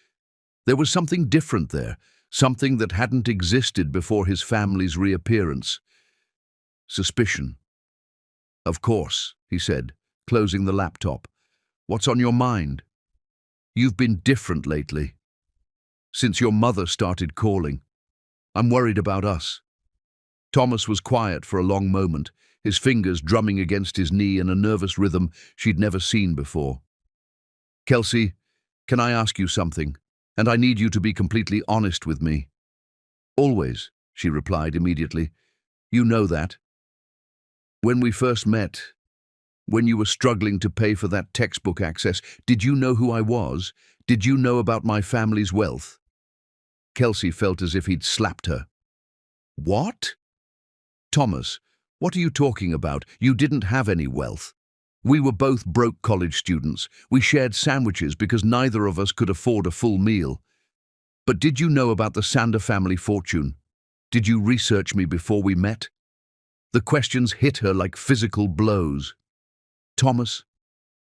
Speaker 1: There was something different there, something that hadn't existed before his family's reappearance. Suspicion. "Of course," he said, closing the laptop. "What's on your mind?" "You've been different lately. Since your mother started calling. I'm worried about us." Thomas was quiet for a long moment, his fingers drumming against his knee in a nervous rhythm she'd never seen before. "Kelsey, can I ask you something? And I need you to be completely honest with me." "Always," she replied immediately. "You know that. When we first met, when you were struggling to pay for that textbook access, did you know who I was? Did you know about my family's wealth?" Kelsey felt as if he'd slapped her. "What?" "Thomas, what are you talking about? You didn't have any wealth. We were both broke college students. We shared sandwiches because neither of us could afford a full meal. But did you know about the Sander family fortune? Did you research me before we met?" The questions hit her like physical blows. "Thomas,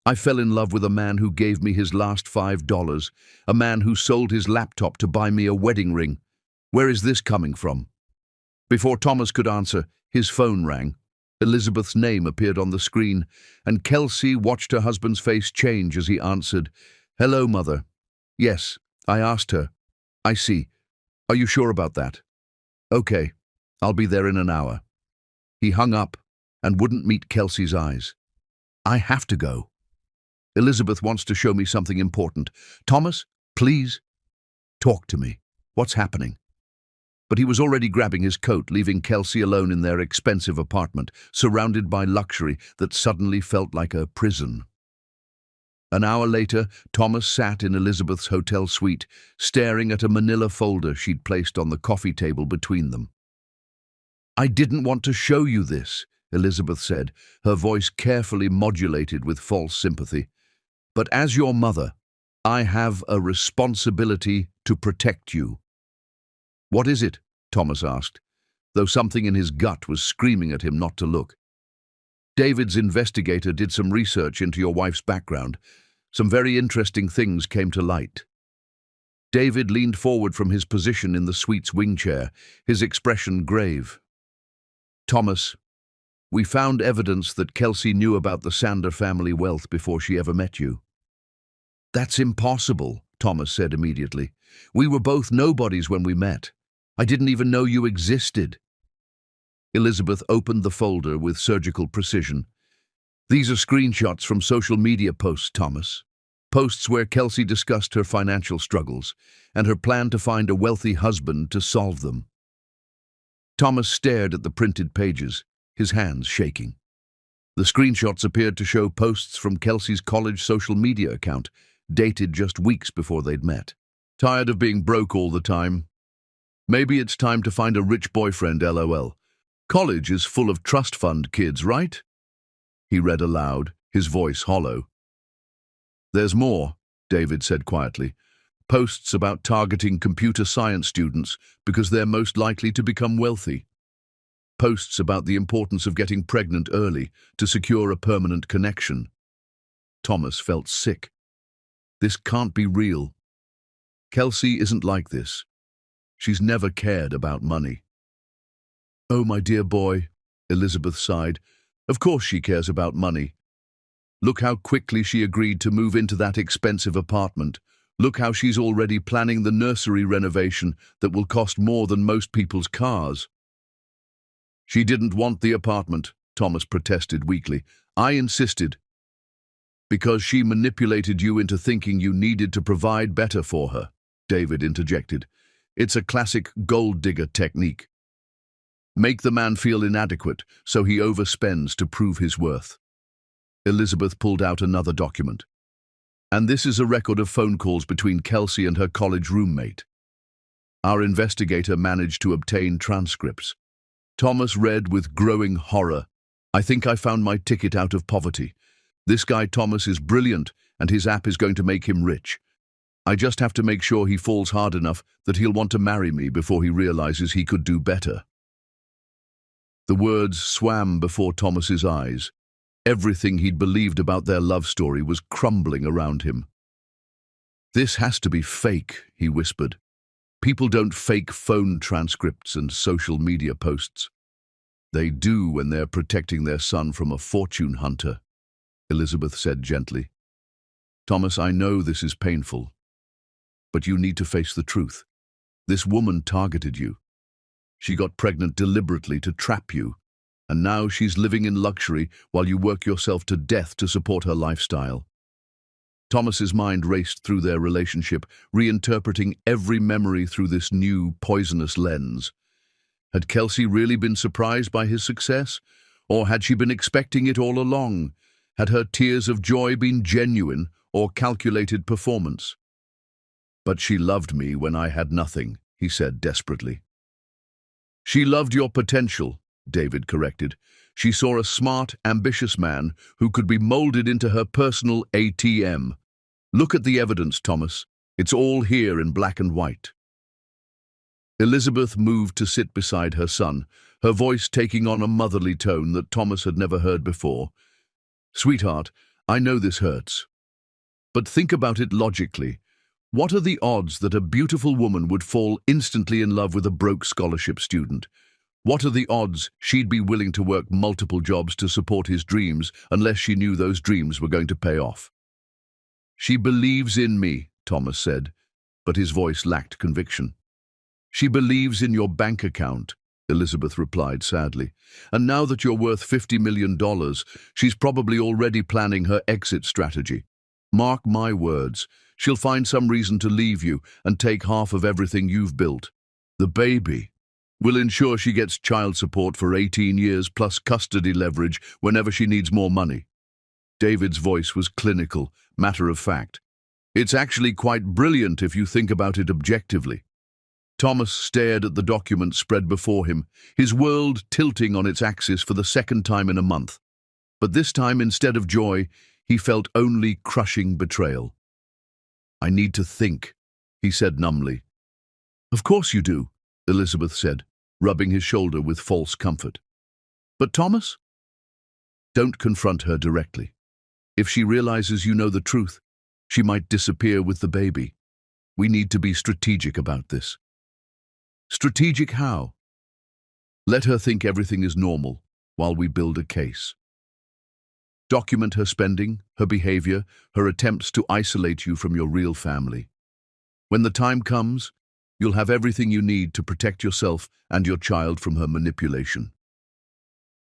Speaker 1: I fell in love with a man who gave me his last $5, a man who sold his laptop to buy me a wedding ring. Where is this coming from?" Before Thomas could answer, his phone rang. Elizabeth's name appeared on the screen, and Kelsey watched her husband's face change as he answered. "Hello, Mother. Yes, I asked her." "I see. Are you sure about that?" "Okay, I'll be there in an hour." He hung up and wouldn't meet Kelsey's eyes. "I have to go. Elizabeth wants to show me something important. Thomas, please, talk to me. What's happening?" But he was already grabbing his coat, leaving Kelsey alone in their expensive apartment, surrounded by luxury that suddenly felt like a prison. An hour later, Thomas sat in Elizabeth's hotel suite, staring at a manila folder she'd placed on the coffee table between them. "I didn't want to show you this," Elizabeth said, her voice carefully modulated with false sympathy. "But as your mother, I have a responsibility to protect you." "What is it?" Thomas asked, though something in his gut was screaming at him not to look. "David's investigator did some research into your wife's background. Some very interesting things came to light." David leaned forward from his position in the suite's wing chair, his expression grave. "Thomas, we found evidence that Kelsey knew about the Sander family wealth before she ever met you." "That's impossible," Thomas said immediately. "We were both nobodies when we met. I didn't even know you existed." Elizabeth opened the folder with surgical precision. "These are screenshots from social media posts, Thomas. Posts where Kelsey discussed her financial struggles and her plan to find a wealthy husband to solve them." Thomas stared at the printed pages, his hands shaking. The screenshots appeared to show posts from Kelsey's college social media account, dated just weeks before they'd met. Tired of being broke all the time? Maybe it's time to find a rich boyfriend, LOL. College is full of trust fund kids, right? He read aloud, his voice hollow. There's more, David said quietly. Posts about targeting computer science students because they're most likely to become wealthy. Posts about the importance of getting pregnant early to secure a permanent connection. Thomas felt sick. This can't be real. Kelsey isn't like this. She's never cared about money. Oh, my dear boy, Elizabeth sighed. Of course she cares about money. Look how quickly she agreed to move into that expensive apartment. Look how she's already planning the nursery renovation that will cost more than most people's cars. She didn't want the apartment, Thomas protested weakly. I insisted. Because she manipulated you into thinking you needed to provide better for her, David interjected. It's a classic gold digger technique. Make the man feel inadequate so he overspends to prove his worth. Elizabeth pulled out another document. And this is a record of phone calls between Kelsey and her college roommate. Our investigator managed to obtain transcripts. Thomas read with growing horror. I think I found my ticket out of poverty. This guy Thomas is brilliant, and his app is going to make him rich. I just have to make sure he falls hard enough that he'll want to marry me before he realizes he could do better. The words swam before Thomas's eyes. Everything he'd believed about their love story was crumbling around him. This has to be fake, he whispered. People don't fake phone transcripts and social media posts. They do when they're protecting their son from a fortune hunter, Elizabeth said gently. Thomas, I know this is painful, but you need to face the truth. This woman targeted you. She got pregnant deliberately to trap you, and now she's living in luxury while you work yourself to death to support her lifestyle. Thomas's mind raced through their relationship, reinterpreting every memory through this new, poisonous lens. Had Kelsey really been surprised by his success? Or had she been expecting it all along? Had her tears of joy been genuine or calculated performance? But she loved me when I had nothing, he said desperately. She loved your potential, David corrected. She saw a smart, ambitious man who could be molded into her personal ATM. Look at the evidence, Thomas. It's all here in black and white. Elizabeth moved to sit beside her son, her voice taking on a motherly tone that Thomas had never heard before. Sweetheart, I know this hurts. But think about it logically. What are the odds that a beautiful woman would fall instantly in love with a broke scholarship student? What are the odds she'd be willing to work multiple jobs to support his dreams unless she knew those dreams were going to pay off? She believes in me, Thomas said, but his voice lacked conviction. She believes in your bank account, Elizabeth replied sadly. And now that you're worth $50 million, she's probably already planning her exit strategy. Mark my words, she'll find some reason to leave you and take half of everything you've built. The baby will ensure she gets child support for 18 years plus custody leverage whenever she needs more money. David's voice was clinical, matter of fact. It's actually quite brilliant if you think about it objectively. Thomas stared at the document spread before him, his world tilting on its axis for the second time in a month. But this time, instead of joy, he felt only crushing betrayal. I need to think, he said numbly. Of course you do, Elizabeth said, rubbing his shoulder with false comfort. But Thomas? Don't confront her directly. If she realizes you know the truth, she might disappear with the baby. We need to be strategic about this. Strategic how? Let her think everything is normal while we build a case. Document her spending, her behavior, her attempts to isolate you from your real family. When the time comes, you'll have everything you need to protect yourself and your child from her manipulation.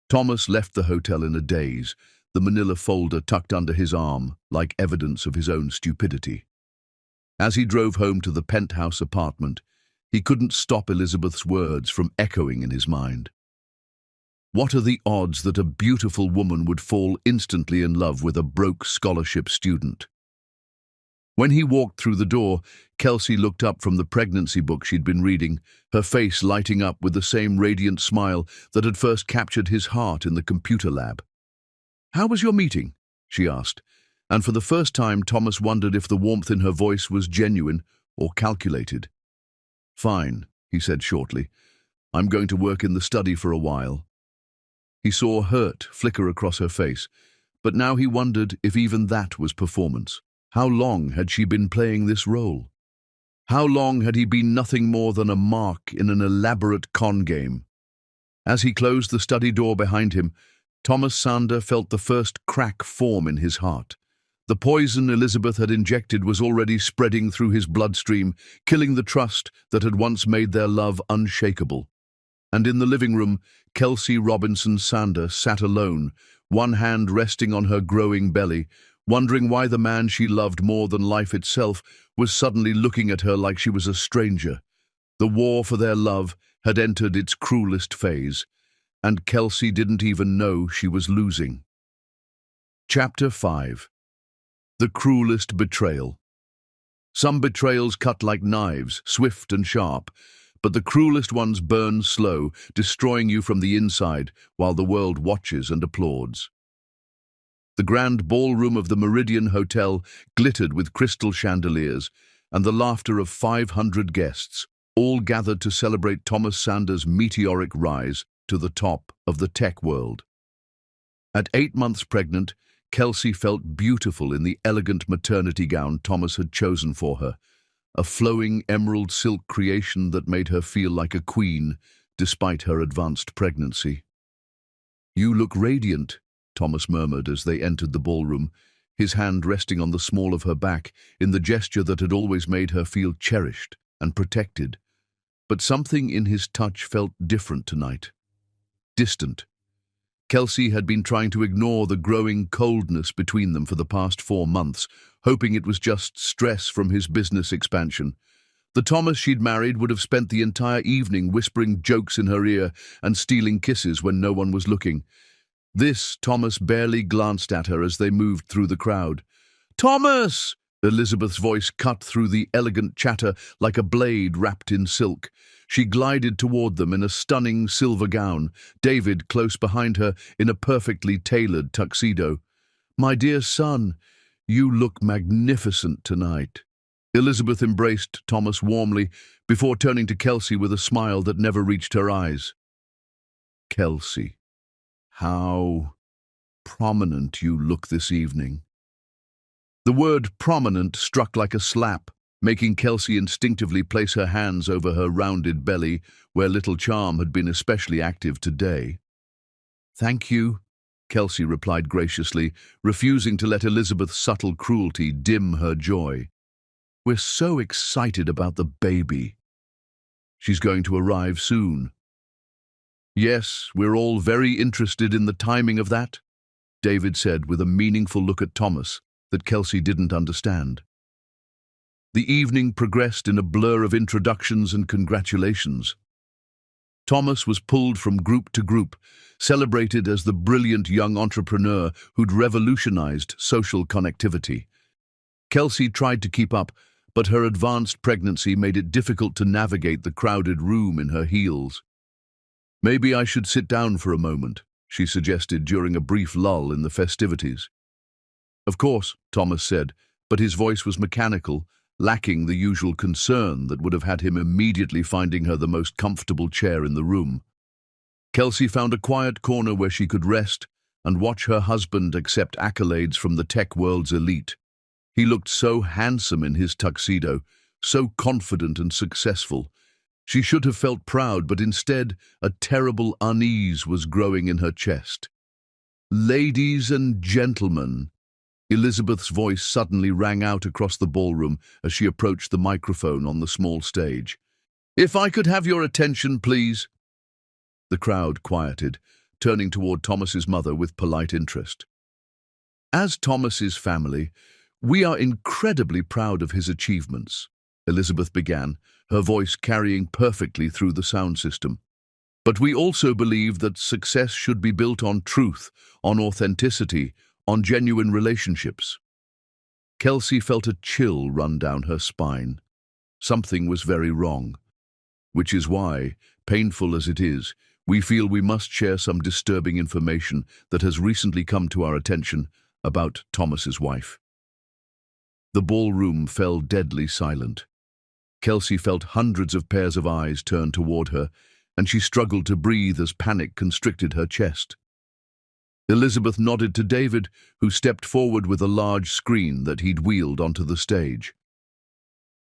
Speaker 1: Thomas left the hotel in a daze, the manila folder tucked under his arm like evidence of his own stupidity. As he drove home to the penthouse apartment, he couldn't stop Elizabeth's words from echoing in his mind. What are the odds that a beautiful woman would fall instantly in love with a broke scholarship student? When he walked through the door, Kelsey looked up from the pregnancy book she'd been reading, her face lighting up with the same radiant smile that had first captured his heart in the computer lab. "How was your meeting?" she asked, and for the first time Thomas wondered if the warmth in her voice was genuine or calculated. "Fine," he said shortly. "I'm going to work in the study for a while." He saw hurt flicker across her face, but now he wondered if even that was performance. How long had she been playing this role? How long had he been nothing more than a mark in an elaborate con game? As he closed the study door behind him, Thomas Sander felt the first crack form in his heart. The poison Elizabeth had injected was already spreading through his bloodstream, killing the trust that had once made their love unshakable. And in the living room, Kelsey Robinson Sander sat alone, one hand resting on her growing belly, wondering why the man she loved more than life itself was suddenly looking at her like she was a stranger. The war for their love had entered its cruelest phase, and Kelsey didn't even know she was losing. Chapter 5. The Cruelest Betrayal. Some betrayals cut like knives, swift and sharp, but the cruelest ones burn slow, destroying you from the inside while the world watches and applauds. The grand ballroom of the Meridian Hotel glittered with crystal chandeliers and the laughter of 500 guests, all gathered to celebrate Thomas Sander's meteoric rise to the top of the tech world. At 8 months pregnant, Kelsey felt beautiful in the elegant maternity gown Thomas had chosen for her, a flowing emerald silk creation that made her feel like a queen despite her advanced pregnancy. "You look radiant," Thomas murmured as they entered the ballroom, his hand resting on the small of her back in the gesture that had always made her feel cherished and protected. But something in his touch felt different tonight. Distant. Kelsey had been trying to ignore the growing coldness between them for the past 4 months, hoping it was just stress from his business expansion. The Thomas she'd married would have spent the entire evening whispering jokes in her ear and stealing kisses when no one was looking. This Thomas barely glanced at her as they moved through the crowd. "Thomas!" Elizabeth's voice cut through the elegant chatter like a blade wrapped in silk. She glided toward them in a stunning silver gown, David close behind her in a perfectly tailored tuxedo. "My dear son, you look magnificent tonight." Elizabeth embraced Thomas warmly before turning to Kelsey with a smile that never reached her eyes. "Kelsey, how prominent you look this evening." The word prominent struck like a slap, making Kelsey instinctively place her hands over her rounded belly, where little charm had been especially active today. "Thank you," Kelsey replied graciously, refusing to let Elizabeth's subtle cruelty dim her joy. "We're so excited about the baby. She's going to arrive soon." "Yes, we're all very interested in the timing of that," David said with a meaningful look at Thomas that Kelsey didn't understand. The evening progressed in a blur of introductions and congratulations. Thomas was pulled from group to group, celebrated as the brilliant young entrepreneur who'd revolutionized social connectivity. Kelsey tried to keep up, but her advanced pregnancy made it difficult to navigate the crowded room in her heels. "Maybe I should sit down for a moment," she suggested during a brief lull in the festivities. "Of course," Thomas said, but his voice was mechanical, lacking the usual concern that would have had him immediately finding her the most comfortable chair in the room. Kelsey found a quiet corner where she could rest and watch her husband accept accolades from the tech world's elite. He looked so handsome in his tuxedo, so confident and successful. She should have felt proud, but instead a terrible unease was growing in her chest. "Ladies and gentlemen," Elizabeth's voice suddenly rang out across the ballroom as she approached the microphone on the small stage. "If I could have your attention, please." The crowd quieted, turning toward Thomas's mother with polite interest. "As Thomas's family, we are incredibly proud of his achievements," Elizabeth began, her voice carrying perfectly through the sound system. "But we also believe that success should be built on truth, on authenticity, on genuine relationships." Kelsey felt a chill run down her spine. Something was very wrong, which is why, painful as it is, we feel we must share some disturbing information that has recently come to our attention about Thomas's wife. The ballroom fell deadly silent. Kelsey felt hundreds of pairs of eyes turn toward her, and she struggled to breathe as panic constricted her chest. Elizabeth nodded to David, who stepped forward with a large screen that he'd wheeled onto the stage.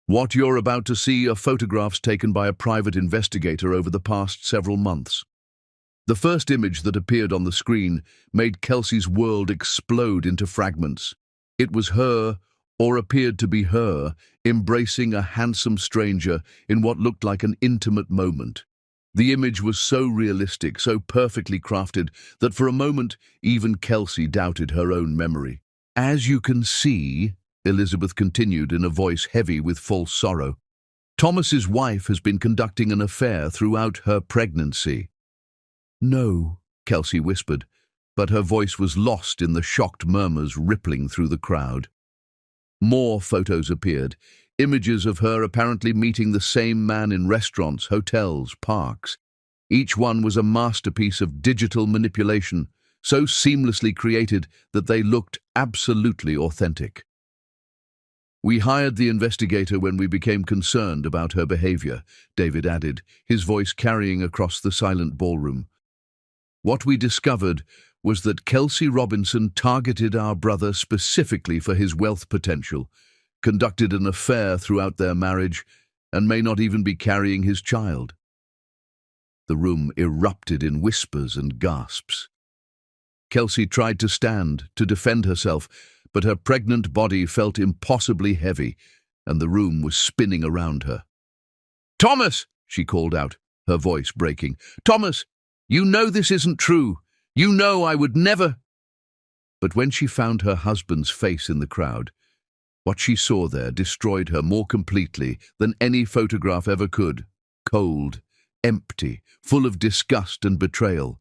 Speaker 1: What you're about to see are photographs taken by a private investigator over the past several months. The first image that appeared on the screen made Kelsey's world explode into fragments. It was her, or appeared to be her, embracing a handsome stranger in what looked like an intimate moment. The image was so realistic, so perfectly crafted, that for a moment even Kelsey doubted her own memory. As you can see, Elizabeth continued in a voice heavy with false sorrow, Thomas's wife has been conducting an affair throughout her pregnancy. No, Kelsey whispered, but her voice was lost in the shocked murmurs rippling through the crowd. More photos appeared, images of her apparently meeting the same man in restaurants, hotels, parks. Each one was a masterpiece of digital manipulation, so seamlessly created that they looked absolutely authentic. We hired the investigator when we became concerned about her behavior, David added, his voice carrying across the silent ballroom. What we discovered was that Kelsey Robinson targeted our brother specifically for his wealth potential, conducted an affair throughout their marriage, and may not even be carrying his child. The room erupted in whispers and gasps. Kelsey tried to stand, to defend herself, but her pregnant body felt impossibly heavy, and the room was spinning around her. "Thomas!" she called out, her voice breaking. "Thomas, you know this isn't true. You know I would never—" But when she found her husband's face in the crowd, what she saw there destroyed her more completely than any photograph ever could. Cold, empty, full of disgust and betrayal.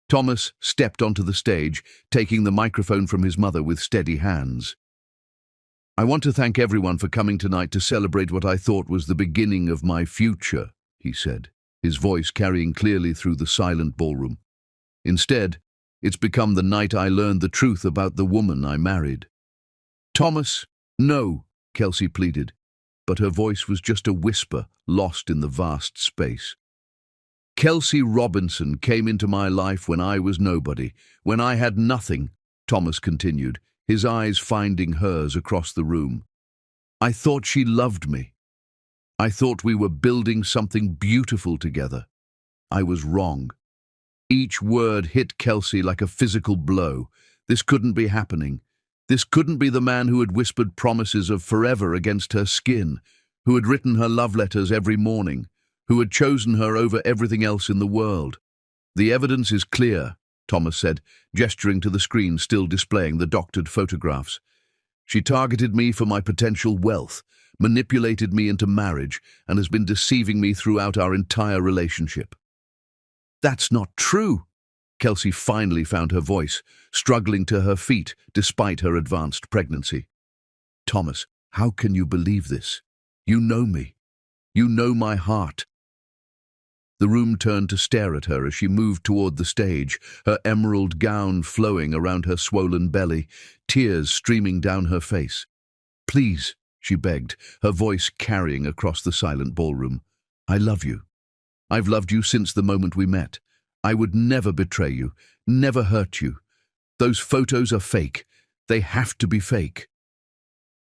Speaker 1: Thomas stepped onto the stage, taking the microphone from his mother with steady hands. "I want to thank everyone for coming tonight to celebrate what I thought was the beginning of my future," he said, his voice carrying clearly through the silent ballroom. "Instead, it's become the night I learned the truth about the woman I married." "Thomas, no," Kelsey pleaded, but her voice was just a whisper lost in the vast space. "Kelsey Robinson came into my life when I was nobody, when I had nothing," Thomas continued, his eyes finding hers across the room. "I thought she loved me. I thought we were building something beautiful together. I was wrong." Each word hit Kelsey like a physical blow. This couldn't be happening. This couldn't be the man who had whispered promises of forever against her skin, who had written her love letters every morning, who had chosen her over everything else in the world. "The evidence is clear," Thomas said, gesturing to the screen still displaying the doctored photographs. "She targeted me for my potential wealth, manipulated me into marriage, and has been deceiving me throughout our entire relationship." "That's not true." Kelsey finally found her voice, struggling to her feet despite her advanced pregnancy. "Thomas, how can you believe this? You know me. You know my heart." The room turned to stare at her as she moved toward the stage, her emerald gown flowing around her swollen belly, tears streaming down her face. "Please," she begged, her voice carrying across the silent ballroom. "I love you. I've loved you since the moment we met. I would never betray you, never hurt you. Those photos are fake. They have to be fake."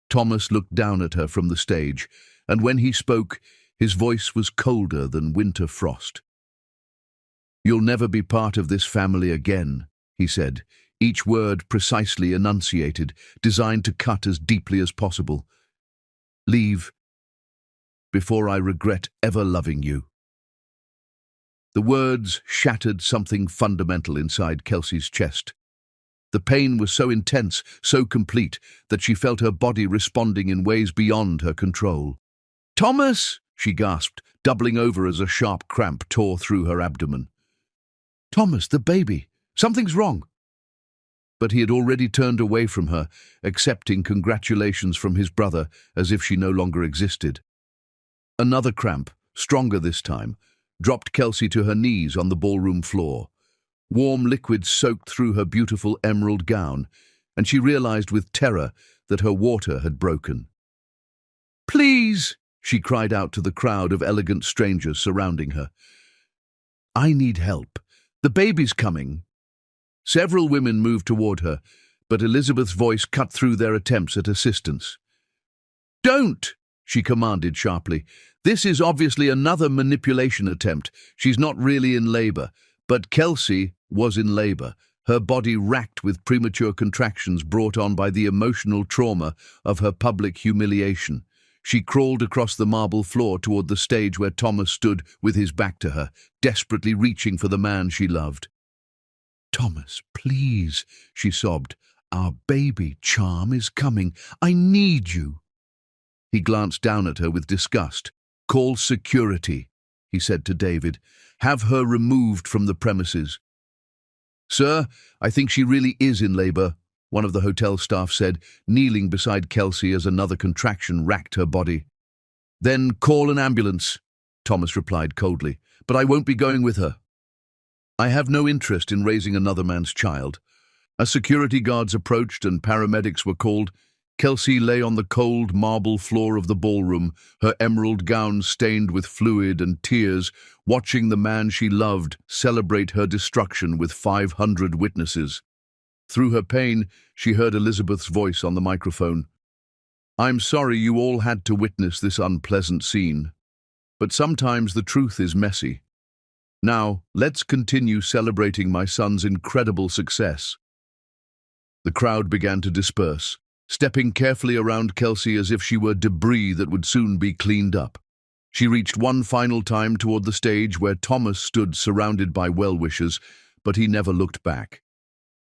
Speaker 1: Thomas looked down at her from the stage, and when he spoke, his voice was colder than winter frost. "You'll never be part of this family again," he said, each word precisely enunciated, designed to cut as deeply as possible. "Leave before I regret ever loving you." The words shattered something fundamental inside Kelsey's chest. The pain was so intense, so complete, that she felt her body responding in ways beyond her control. "Thomas!" she gasped, doubling over as a sharp cramp tore through her abdomen. "Thomas, the baby! Something's wrong!" but he had already turned away from her, accepting congratulations from his brother as if she no longer existed. Another cramp, stronger this time, dropped Kelsey to her knees on the ballroom floor. Warm liquid soaked through her beautiful emerald gown, and she realized with terror that her water had broken. "Please!" she cried out to the crowd of elegant strangers surrounding her. "I need help. The baby's coming." Several women moved toward her, but Elizabeth's voice cut through their attempts at assistance. "Don't!" she commanded sharply. "This is obviously another manipulation attempt. She's not really in labor." But Kelsey was in labor, her body racked with premature contractions brought on by the emotional trauma of her public humiliation. She crawled across the marble floor toward the stage where Thomas stood with his back to her, desperately reaching for the man she loved. "Thomas, please," she sobbed. "Our baby Charm is coming. I need you." He glanced down at her with disgust. "Call security," he said to David. "Have her removed from the premises." "Sir, I think she really is in labor," one of the hotel staff said, kneeling beside Kelsey as another contraction racked her body. "Then call an ambulance," Thomas replied coldly, "but I won't be going with her. I have no interest in raising another man's child." As security guards approached and paramedics were called, Kelsey lay on the cold marble floor of the ballroom, her emerald gown stained with fluid and tears, watching the man she loved celebrate her destruction with 500 witnesses. Through her pain, she heard Elizabeth's voice on the microphone. "I'm sorry you all had to witness this unpleasant scene, but sometimes the truth is messy. Now, let's continue celebrating my son's incredible success." The crowd began to disperse, stepping carefully around Kelsey as if she were debris that would soon be cleaned up. She reached one final time toward the stage where Thomas stood surrounded by well-wishers, but he never looked back.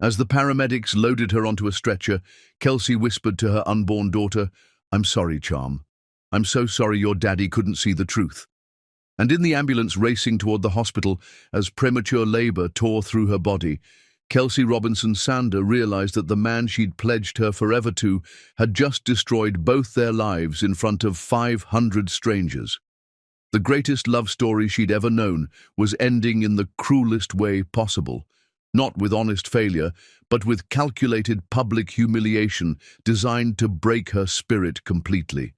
Speaker 1: As the paramedics loaded her onto a stretcher, Kelsey whispered to her unborn daughter, "I'm sorry, Charm. I'm so sorry your daddy couldn't see the truth." And in the ambulance racing toward the hospital as premature labor tore through her body, Kelsey Robinson Sander realized that the man she'd pledged her forever to had just destroyed both their lives in front of 500 strangers. The greatest love story she'd ever known was ending in the cruelest way possible, not with honest failure, but with calculated public humiliation designed to break her spirit completely.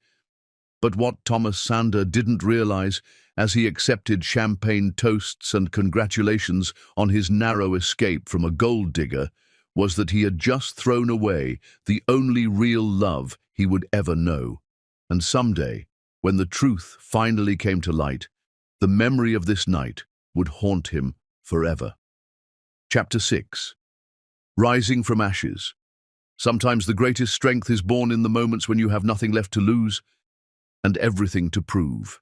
Speaker 1: But what Thomas Sander didn't realize, as he accepted champagne toasts and congratulations on his narrow escape from a gold digger, was that he had just thrown away the only real love he would ever know. And someday, when the truth finally came to light, the memory of this night would haunt him forever. Chapter 6. Rising from Ashes. Sometimes the greatest strength is born in the moments when you have nothing left to lose and everything to prove.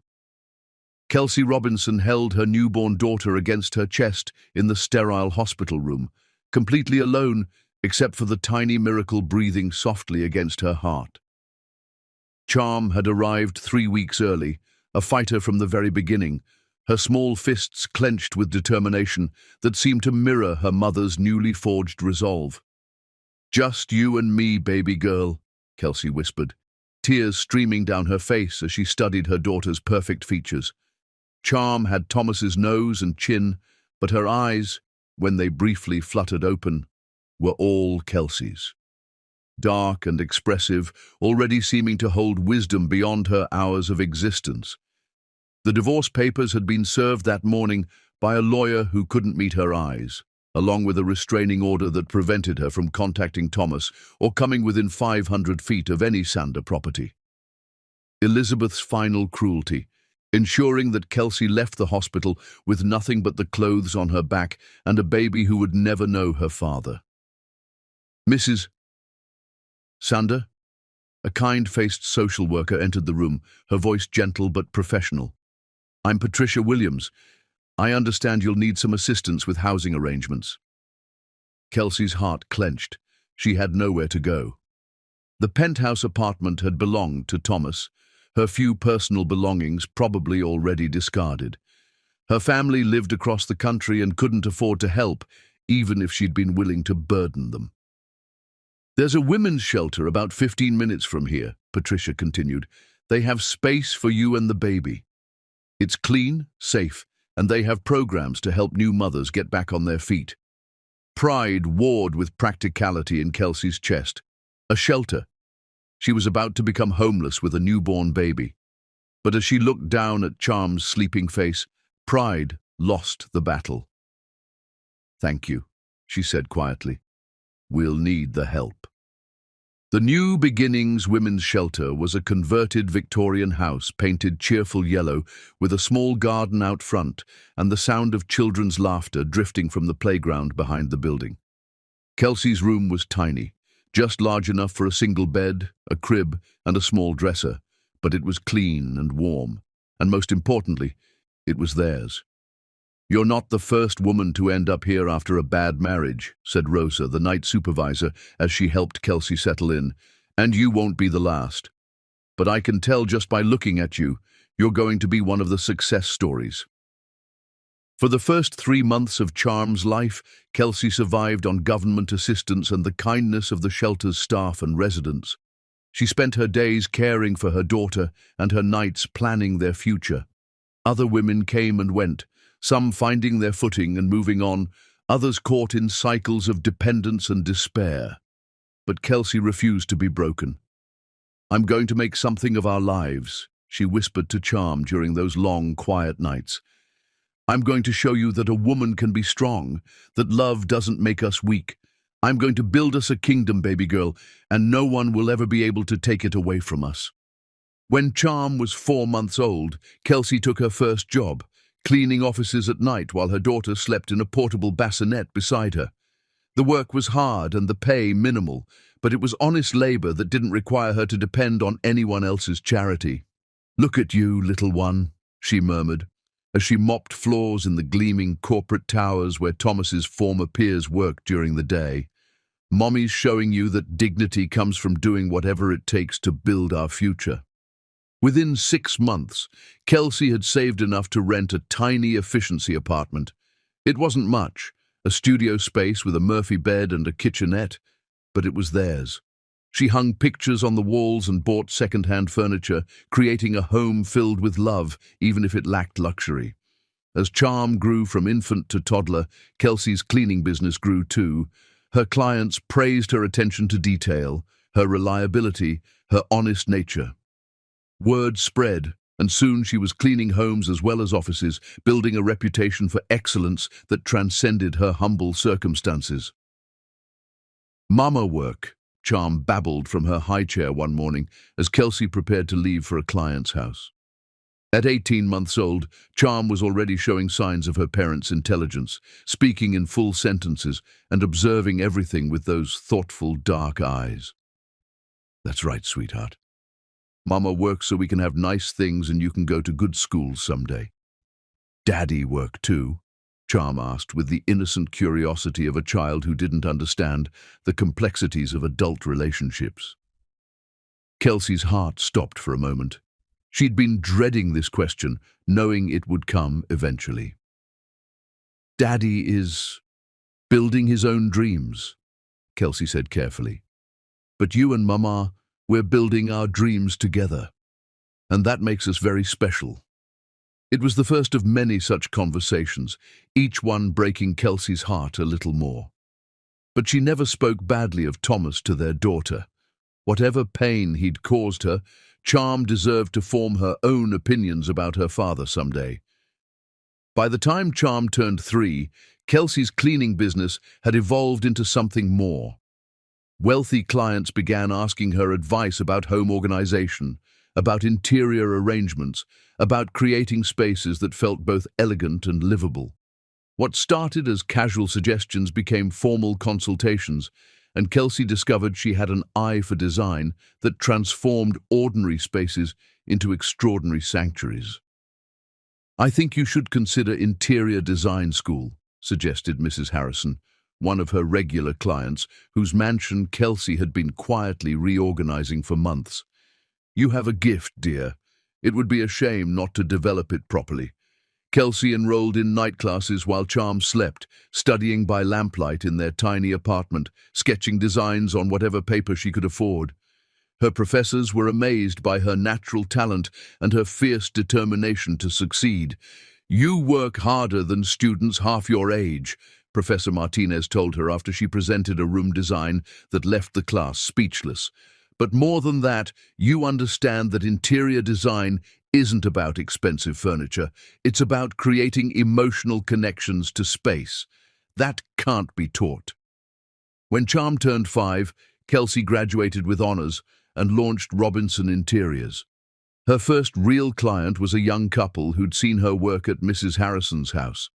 Speaker 1: Kelsey Robinson held her newborn daughter against her chest in the sterile hospital room, completely alone except for the tiny miracle breathing softly against her heart. Charm had arrived 3 weeks early, a fighter from the very beginning, her small fists clenched with determination that seemed to mirror her mother's newly forged resolve. "Just you and me, baby girl," Kelsey whispered, tears streaming down her face as she studied her daughter's perfect features. Charm had Thomas's nose and chin, but her eyes, when they briefly fluttered open, were all Kelsey's. Dark and expressive, already seeming to hold wisdom beyond her hours of existence. The divorce papers had been served that morning by a lawyer who couldn't meet her eyes, along with a restraining order that prevented her from contacting Thomas or coming within 500 feet of any Sander property. Elizabeth's final cruelty, ensuring that Kelsey left the hospital with nothing but the clothes on her back and a baby who would never know her father. "Mrs. Sander?" A kind-faced social worker entered the room, her voice gentle but professional. "I'm Patricia Williams. I understand you'll need some assistance with housing arrangements." Kelsey's heart clenched. She had nowhere to go. The penthouse apartment had belonged to Thomas, her few personal belongings probably already discarded. Her family lived across the country and couldn't afford to help, even if she'd been willing to burden them. There's a women's shelter about 15 minutes from here, Patricia continued. They have space for you and the baby. It's clean, safe, and they have programs to help new mothers get back on their feet. Pride warred with practicality in Kelsey's chest. A shelter. She was about to become homeless with a newborn baby. But as she looked down at Charm's sleeping face, pride lost the battle. "Thank you," she said quietly. "We'll need the help." The New Beginnings Women's Shelter was a converted Victorian house painted cheerful yellow with a small garden out front and the sound of children's laughter drifting from the playground behind the building. Kelsey's room was tiny, just large enough for a single bed, a crib, and a small dresser, but it was clean and warm, and most importantly, it was theirs. "You're not the first woman to end up here after a bad marriage," said Rosa, the night supervisor, as she helped Kelsey settle in, "and you won't be the last. But I can tell just by looking at you, you're going to be one of the success stories." For the first 3 months of Charm's life, Kelsey survived on government assistance and the kindness of the shelter's staff and residents. She spent her days caring for her daughter and her nights planning their future. Other women came and went, some finding their footing and moving on, others caught in cycles of dependence and despair. But Kelsey refused to be broken. "I'm going to make something of our lives," she whispered to Charm during those long, quiet nights. "I'm going to show you that a woman can be strong, that love doesn't make us weak. I'm going to build us a kingdom, baby girl, and no one will ever be able to take it away from us." When Charm was 4 months old, Kelsey took her first job, cleaning offices at night while her daughter slept in a portable bassinet beside her. The work was hard and the pay minimal, but it was honest labor that didn't require her to depend on anyone else's charity. "Look at you, little one," she murmured, as she mopped floors in the gleaming corporate towers where Thomas's former peers worked during the day. "Mommy's showing you that dignity comes from doing whatever it takes to build our future." Within 6 months, Kelsey had saved enough to rent a tiny efficiency apartment. It wasn't much, a studio space with a Murphy bed and a kitchenette, but it was theirs. She hung pictures on the walls and bought second-hand furniture, creating a home filled with love, even if it lacked luxury. As Charm grew from infant to toddler, Kelsey's cleaning business grew too. Her clients praised her attention to detail, her reliability, her honest nature. Word spread, and soon she was cleaning homes as well as offices, building a reputation for excellence that transcended her humble circumstances. "Mama work," Charm babbled from her high chair one morning as Kelsey prepared to leave for a client's house. At 18 months old, Charm was already showing signs of her parents' intelligence, speaking in full sentences and observing everything with those thoughtful, dark eyes. "That's right, sweetheart. Mama works so we can have nice things and you can go to good schools someday." "Daddy work too?" Charm asked with the innocent curiosity of a child who didn't understand the complexities of adult relationships. Kelsey's heart stopped for a moment. She'd been dreading this question, knowing it would come eventually. "Daddy is building his own dreams," Kelsey said carefully. "But you and Mama, we're building our dreams together, and that makes us very special." It was the first of many such conversations, each one breaking Kelsey's heart a little more. But she never spoke badly of Thomas to their daughter. Whatever pain he'd caused her, Charm deserved to form her own opinions about her father someday. By the time Charm turned 3, Kelsey's cleaning business had evolved into something more. Wealthy clients began asking her advice about home organization, about interior arrangements, about creating spaces that felt both elegant and livable. What started as casual suggestions became formal consultations, and Kelsey discovered she had an eye for design that transformed ordinary spaces into extraordinary sanctuaries. "I think you should consider interior design school," suggested Mrs. Harrison, one of her regular clients, whose mansion Kelsey had been quietly reorganizing for months. "You have a gift, dear. It would be a shame not to develop it properly. Kelsey enrolled in night classes while Charm slept, studying by lamplight in their tiny apartment, sketching designs on whatever paper she could afford. Her professors were amazed by her natural talent and her fierce determination to succeed. "You work harder than students half your age," Professor Martinez told her after she presented a room design that left the class speechless. "But more than that, you understand that interior design isn't about expensive furniture. It's about creating emotional connections to space. That can't be taught." When Charm turned 5, Kelsey graduated with honors and launched Robinson Interiors. Her first real client was a young couple who'd seen her work at Mrs. Harrison's house.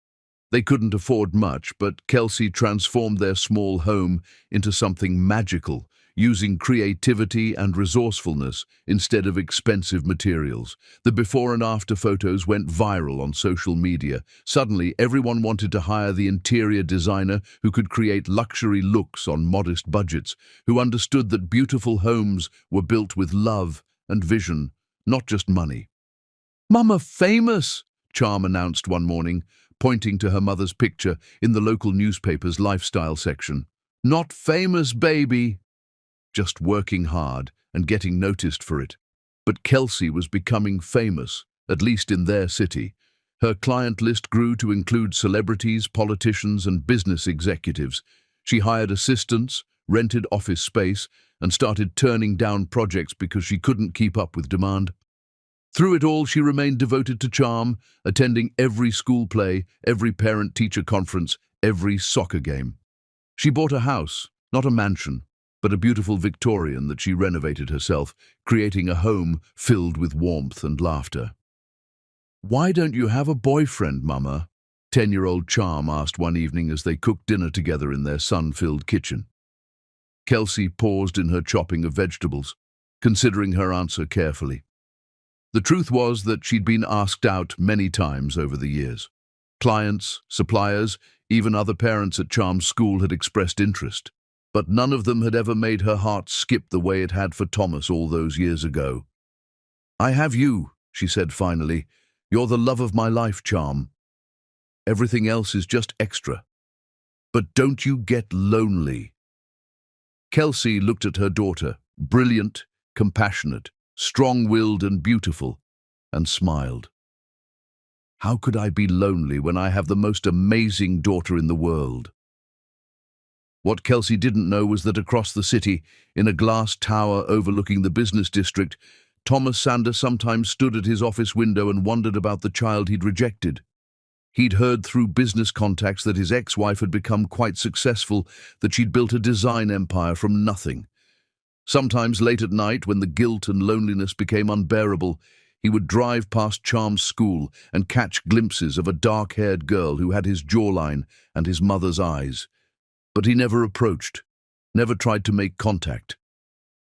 Speaker 1: They couldn't afford much, but Kelsey transformed their small home into something magical, using creativity and resourcefulness instead of expensive materials. The before and after photos went viral on social media. Suddenly, everyone wanted to hire the interior designer who could create luxury looks on modest budgets, who understood that beautiful homes were built with love and vision, not just money. "Mama famous," Charm announced one morning, pointing to her mother's picture in the local newspaper's lifestyle section. "Not famous, baby." Just working hard and getting noticed for it. But Kelsey was becoming famous, at least in their city. Her client list grew to include celebrities, politicians, and business executives. She hired assistants, rented office space, and started turning down projects because she couldn't keep up with demand. Through it all, she remained devoted to Charm, attending every school play, every parent-teacher conference, every soccer game. She bought a house, not a mansion, but a beautiful Victorian that she renovated herself, creating a home filled with warmth and laughter. "Why don't you have a boyfriend, Mama?" 10-year-old Charm asked one evening as they cooked dinner together in their sun-filled kitchen. Kelsey paused in her chopping of vegetables, considering her answer carefully. The truth was that she'd been asked out many times over the years. Clients, suppliers, even other parents at Charm's school had expressed interest. But none of them had ever made her heart skip the way it had for Thomas all those years ago. "I have you," she said finally. "You're the love of my life, Charm. Everything else is just extra. But don't you get lonely." Kelsey looked at her daughter, brilliant, compassionate, strong-willed and beautiful, and smiled. "How could I be lonely when I have the most amazing daughter in the world?" What Kelsey didn't know was that across the city, in a glass tower overlooking the business district, Thomas Sander sometimes stood at his office window and wondered about the child he'd rejected. He'd heard through business contacts that his ex-wife had become quite successful, that she'd built a design empire from nothing. Sometimes late at night, when the guilt and loneliness became unbearable, he would drive past Charm's school and catch glimpses of a dark-haired girl who had his jawline and his mother's eyes. But he never approached, never tried to make contact.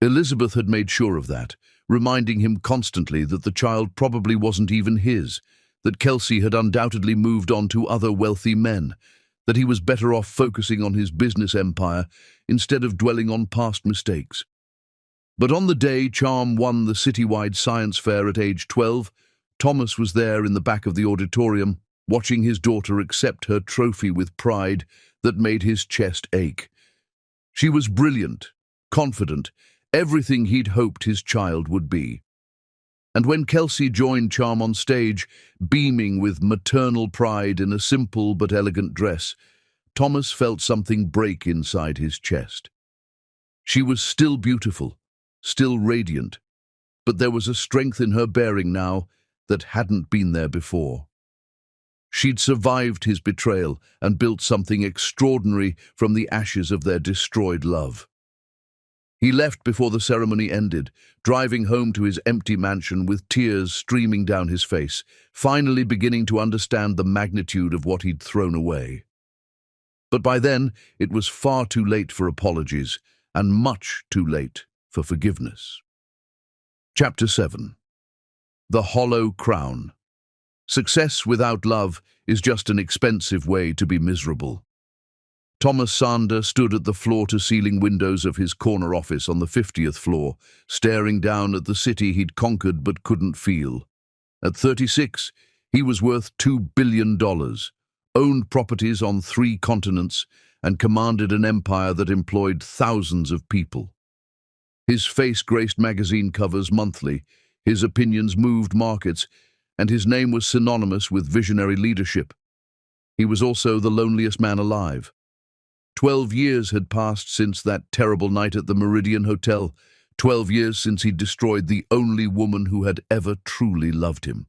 Speaker 1: Elizabeth had made sure of that, reminding him constantly that the child probably wasn't even his, that Kelsey had undoubtedly moved on to other wealthy men, that he was better off focusing on his business empire instead of dwelling on past mistakes. But on the day Charm won the citywide science fair at age 12, Thomas was there in the back of the auditorium, watching his daughter accept her trophy with pride that made his chest ache. She was brilliant, confident, everything he'd hoped his child would be. And when Kelsey joined Charm on stage, beaming with maternal pride in a simple but elegant dress, Thomas felt something break inside his chest. She was still beautiful, still radiant, but there was a strength in her bearing now that hadn't been there before. She'd survived his betrayal and built something extraordinary from the ashes of their destroyed love. He left before the ceremony ended, driving home to his empty mansion with tears streaming down his face, finally beginning to understand the magnitude of what he'd thrown away. But by then, it was far too late for apologies, and much too late for forgiveness. Chapter 7. The Hollow Crown. Success without love is just an expensive way to be miserable. Thomas Sander stood at the floor-to-ceiling windows of his corner office on the 50th floor, staring down at the city he'd conquered but couldn't feel. At 36, He was worth $2 billion, owned properties on 3 continents, and commanded an empire that employed thousands of people. His face graced magazine covers monthly, his opinions moved markets, and his name was synonymous with visionary leadership. He was also the loneliest man alive. 12 years had passed since that terrible night at the Meridian Hotel, 12 years since he destroyed the only woman who had ever truly loved him.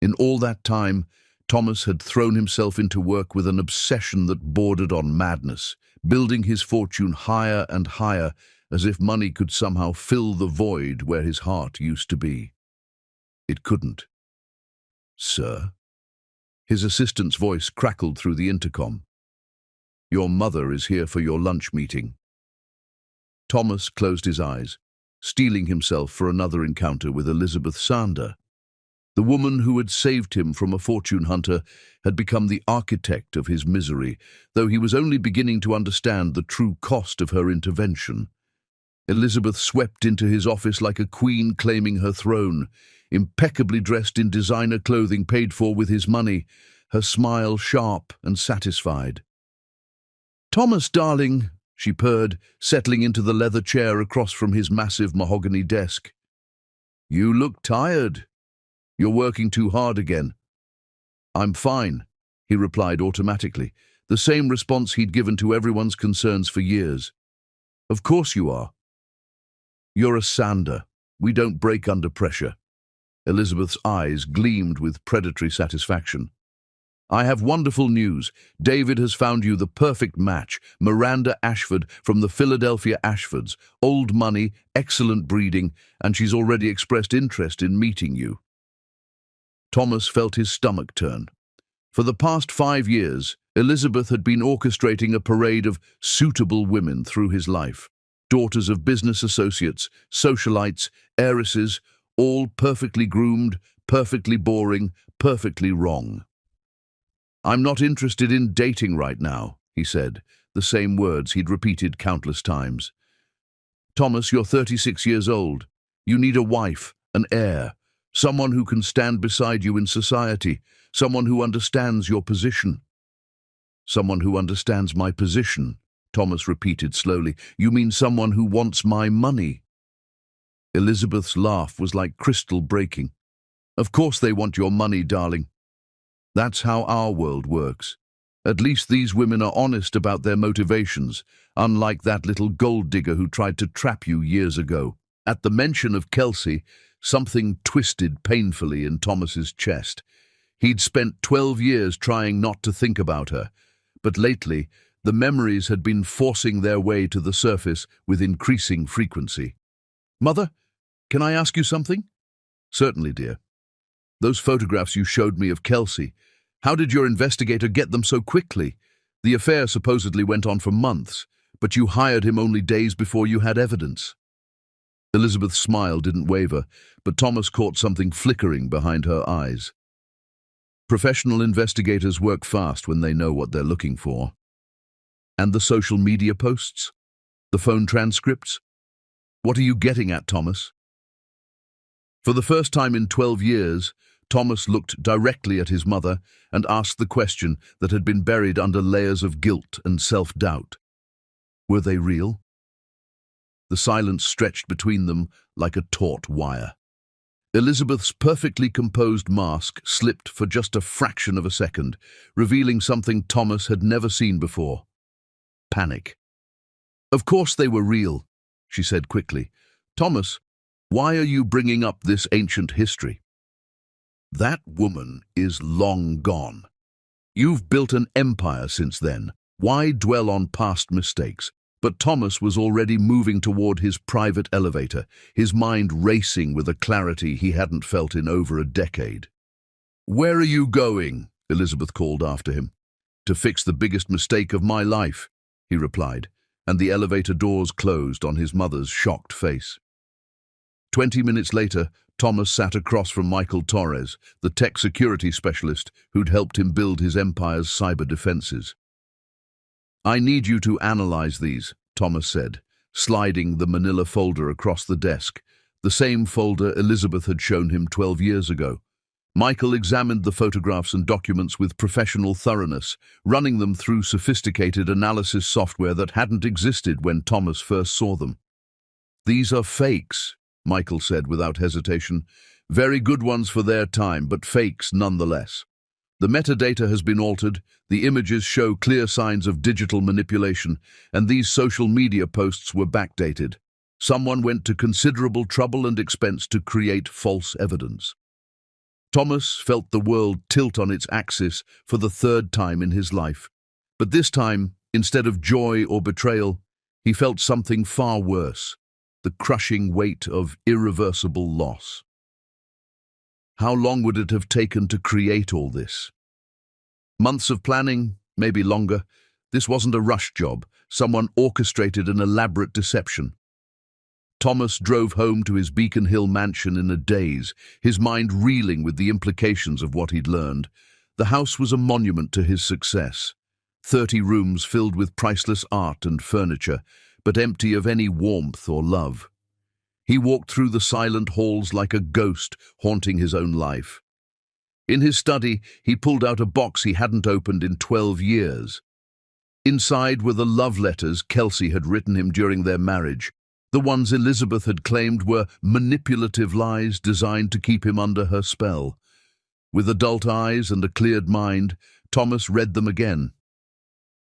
Speaker 1: In all that time, Thomas had thrown himself into work with an obsession that bordered on madness, building his fortune higher and higher, as if money could somehow fill the void where his heart used to be. It couldn't. "Sir?" His assistant's voice crackled through the intercom. "Your mother is here for your lunch meeting." Thomas closed his eyes, steeling himself for another encounter with Elizabeth Sander. The woman who had saved him from a fortune hunter had become the architect of his misery, though he was only beginning to understand the true cost of her intervention. Elizabeth swept into his office like a queen claiming her throne, impeccably dressed in designer clothing paid for with his money, her smile sharp and satisfied. "Thomas, darling," she purred, settling into the leather chair across from his massive mahogany desk. "You look tired. You're working too hard again." "I'm fine," he replied automatically, the same response he'd given to everyone's concerns for years. "Of course you are. You're a Sander. We don't break under pressure." Elizabeth's eyes gleamed with predatory satisfaction. "I have wonderful news. David has found you the perfect match, Miranda Ashford from the Philadelphia Ashfords. Old money, excellent breeding, and she's already expressed interest in meeting you." Thomas felt his stomach turn. For the past 5 years, Elizabeth had been orchestrating a parade of suitable women through his life. Daughters of business associates, socialites, heiresses, all perfectly groomed, perfectly boring, perfectly wrong. "I'm not interested in dating right now," he said, the same words he'd repeated countless times. "Thomas, you're 36 years old. You need a wife, an heir, someone who can stand beside you in society, someone who understands your position." "Someone who understands my position," Thomas repeated slowly. "You mean someone who wants my money?" Elizabeth's laugh was like crystal breaking. "Of course they want your money, darling. That's how our world works. At least these women are honest about their motivations, unlike that little gold digger who tried to trap you years ago." At the mention of Kelsey, something twisted painfully in Thomas's chest. He'd spent 12 years trying not to think about her, but lately the memories had been forcing their way to the surface with increasing frequency. "Mother, can I ask you something?" "Certainly, dear." "Those photographs you showed me of Kelsey, how did your investigator get them so quickly? The affair supposedly went on for months, but you hired him only days before you had evidence." Elizabeth's smile didn't waver, but Thomas caught something flickering behind her eyes. "Professional investigators work fast when they know what they're looking for." "And the social media posts? The phone transcripts? What are you getting at, Thomas?" For the first time in 12 years, Thomas looked directly at his mother and asked the question that had been buried under layers of guilt and self-doubt. Were they real? The silence stretched between them like a taut wire. Elizabeth's perfectly composed mask slipped for just a fraction of a second, revealing something Thomas had never seen before. Panic. "Of course they were real," she said quickly. "Thomas, why are you bringing up this ancient history? That woman is long gone. You've built an empire since then. Why dwell on past mistakes?" But Thomas was already moving toward his private elevator, his mind racing with a clarity he hadn't felt in over a decade. "Where are you going?" Elizabeth called after him. "To fix the biggest mistake of my life," he replied, and the elevator doors closed on his mother's shocked face. 20 minutes later, Thomas sat across from Michael Torres, the tech security specialist who'd helped him build his empire's cyber defenses. "I need you to analyze these," Thomas said, sliding the manila folder across the desk, the same folder Elizabeth had shown him 12 years ago. Michael examined the photographs and documents with professional thoroughness, running them through sophisticated analysis software that hadn't existed when Thomas first saw them. "These are fakes," Michael said without hesitation. "Very good ones for their time, but fakes nonetheless. The metadata has been altered, the images show clear signs of digital manipulation, and these social media posts were backdated. Someone went to considerable trouble and expense to create false evidence." Thomas felt the world tilt on its axis for the third time in his life. But this time, instead of joy or betrayal, he felt something far worse: the crushing weight of irreversible loss. How long would it have taken to create all this? Months of planning, maybe longer. This wasn't a rush job. Someone orchestrated an elaborate deception. Thomas drove home to his Beacon Hill mansion in a daze, his mind reeling with the implications of what he'd learned. The house was a monument to his success. 30 rooms filled with priceless art and furniture, but empty of any warmth or love. He walked through the silent halls like a ghost haunting his own life. In his study, he pulled out a box he hadn't opened in 12 years. Inside were the love letters Kelsey had written him during their marriage, the ones Elizabeth had claimed were manipulative lies designed to keep him under her spell. With adult eyes and a cleared mind, Thomas read them again.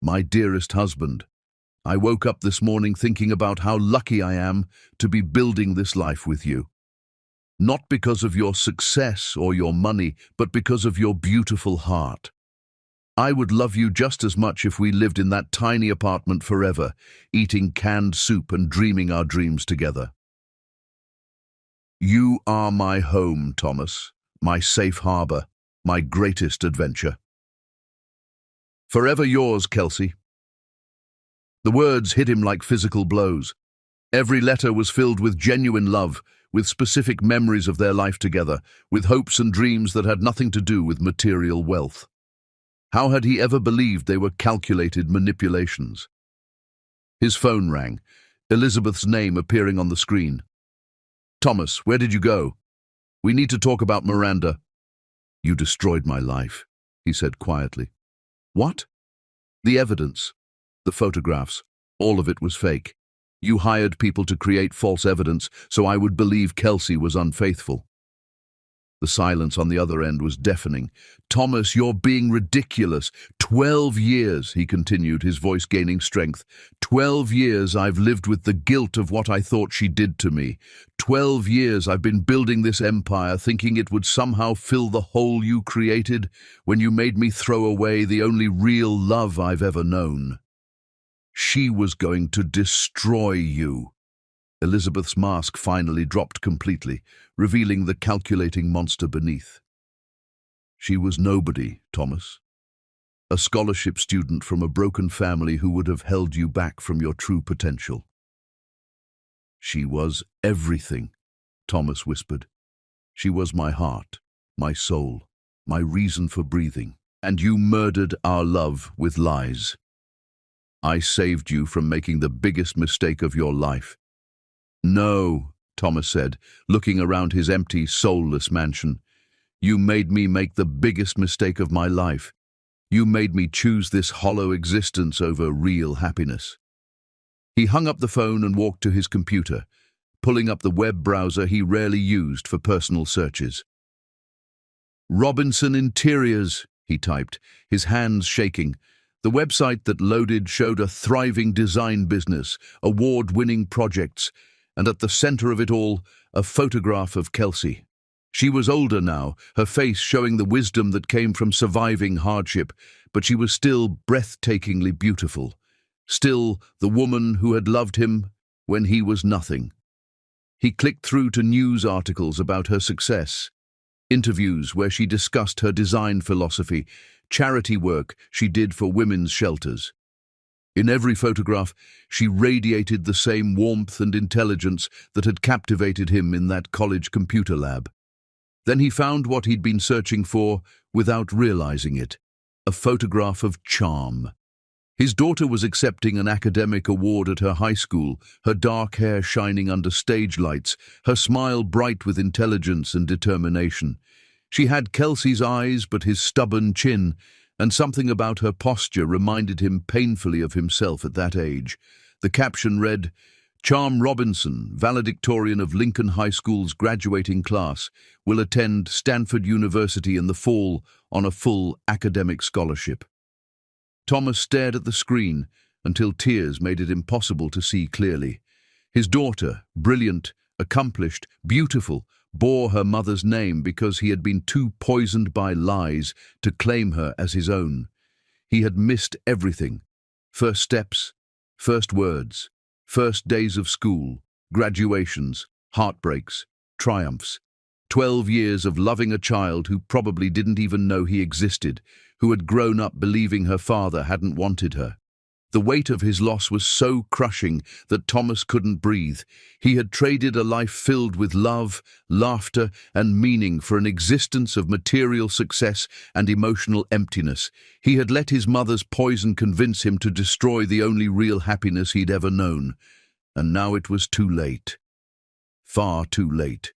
Speaker 1: "My dearest husband, I woke up this morning thinking about how lucky I am to be building this life with you. Not because of your success or your money, but because of your beautiful heart. I would love you just as much if we lived in that tiny apartment forever, eating canned soup and dreaming our dreams together. You are my home, Thomas, my safe harbor, my greatest adventure. Forever yours, Kelsey." The words hit him like physical blows. Every letter was filled with genuine love, with specific memories of their life together, with hopes and dreams that had nothing to do with material wealth. How had he ever believed they were calculated manipulations? His phone rang, Elizabeth's name appearing on the screen. "Thomas, where did you go? We need to talk about Miranda." "You destroyed my life," he said quietly. "What?" "The evidence. The photographs. All of it was fake. You hired people to create false evidence so I would believe Kelsey was unfaithful." The silence on the other end was deafening. "Thomas, you're being ridiculous. 12 years, he continued, his voice gaining strength. 12 years I've lived with the guilt of what I thought she did to me. 12 years I've been building this empire, thinking it would somehow fill the hole you created when you made me throw away the only real love I've ever known. She was going to destroy you." Elizabeth's mask finally dropped completely, revealing the calculating monster beneath. "She was nobody, Thomas. A scholarship student from a broken family who would have held you back from your true potential." "She was everything," Thomas whispered. "She was my heart, my soul, my reason for breathing. And you murdered our love with lies. I saved you from making the biggest mistake of your life." "No," Thomas said, looking around his empty, soulless mansion. "You made me make the biggest mistake of my life. You made me choose this hollow existence over real happiness." He hung up the phone and walked to his computer, pulling up the web browser he rarely used for personal searches. "Robinson Interiors," he typed, his hands shaking. The website that loaded showed a thriving design business, award-winning projects, and at the center of it all, a photograph of Kelsey. She was older now, her face showing the wisdom that came from surviving hardship, but she was still breathtakingly beautiful. Still the woman who had loved him when he was nothing. He clicked through to news articles about her success, interviews where she discussed her design philosophy, charity work she did for women's shelters. In every photograph, she radiated the same warmth and intelligence that had captivated him in that college computer lab. Then he found what he'd been searching for without realizing it, a photograph of charm. His daughter was accepting an academic award at her high school, her dark hair shining under stage lights, her smile bright with intelligence and determination. She had Kelsey's eyes but his stubborn chin, and something about her posture reminded him painfully of himself at that age. The caption read, "Charm Robinson, valedictorian of Lincoln High School's graduating class, will attend Stanford University in the fall on a full academic scholarship." Thomas stared at the screen until tears made it impossible to see clearly. His daughter, brilliant, accomplished, beautiful, bore her mother's name because he had been too poisoned by lies to claim her as his own. He had missed everything. First steps, first words, first days of school, graduations, heartbreaks, triumphs. 12 years of loving a child who probably didn't even know he existed, who had grown up believing her father hadn't wanted her. The weight of his loss was so crushing that Thomas couldn't breathe. He had traded a life filled with love, laughter, and meaning for an existence of material success and emotional emptiness. He had let his mother's poison convince him to destroy the only real happiness he'd ever known. And now it was too late. Far too late.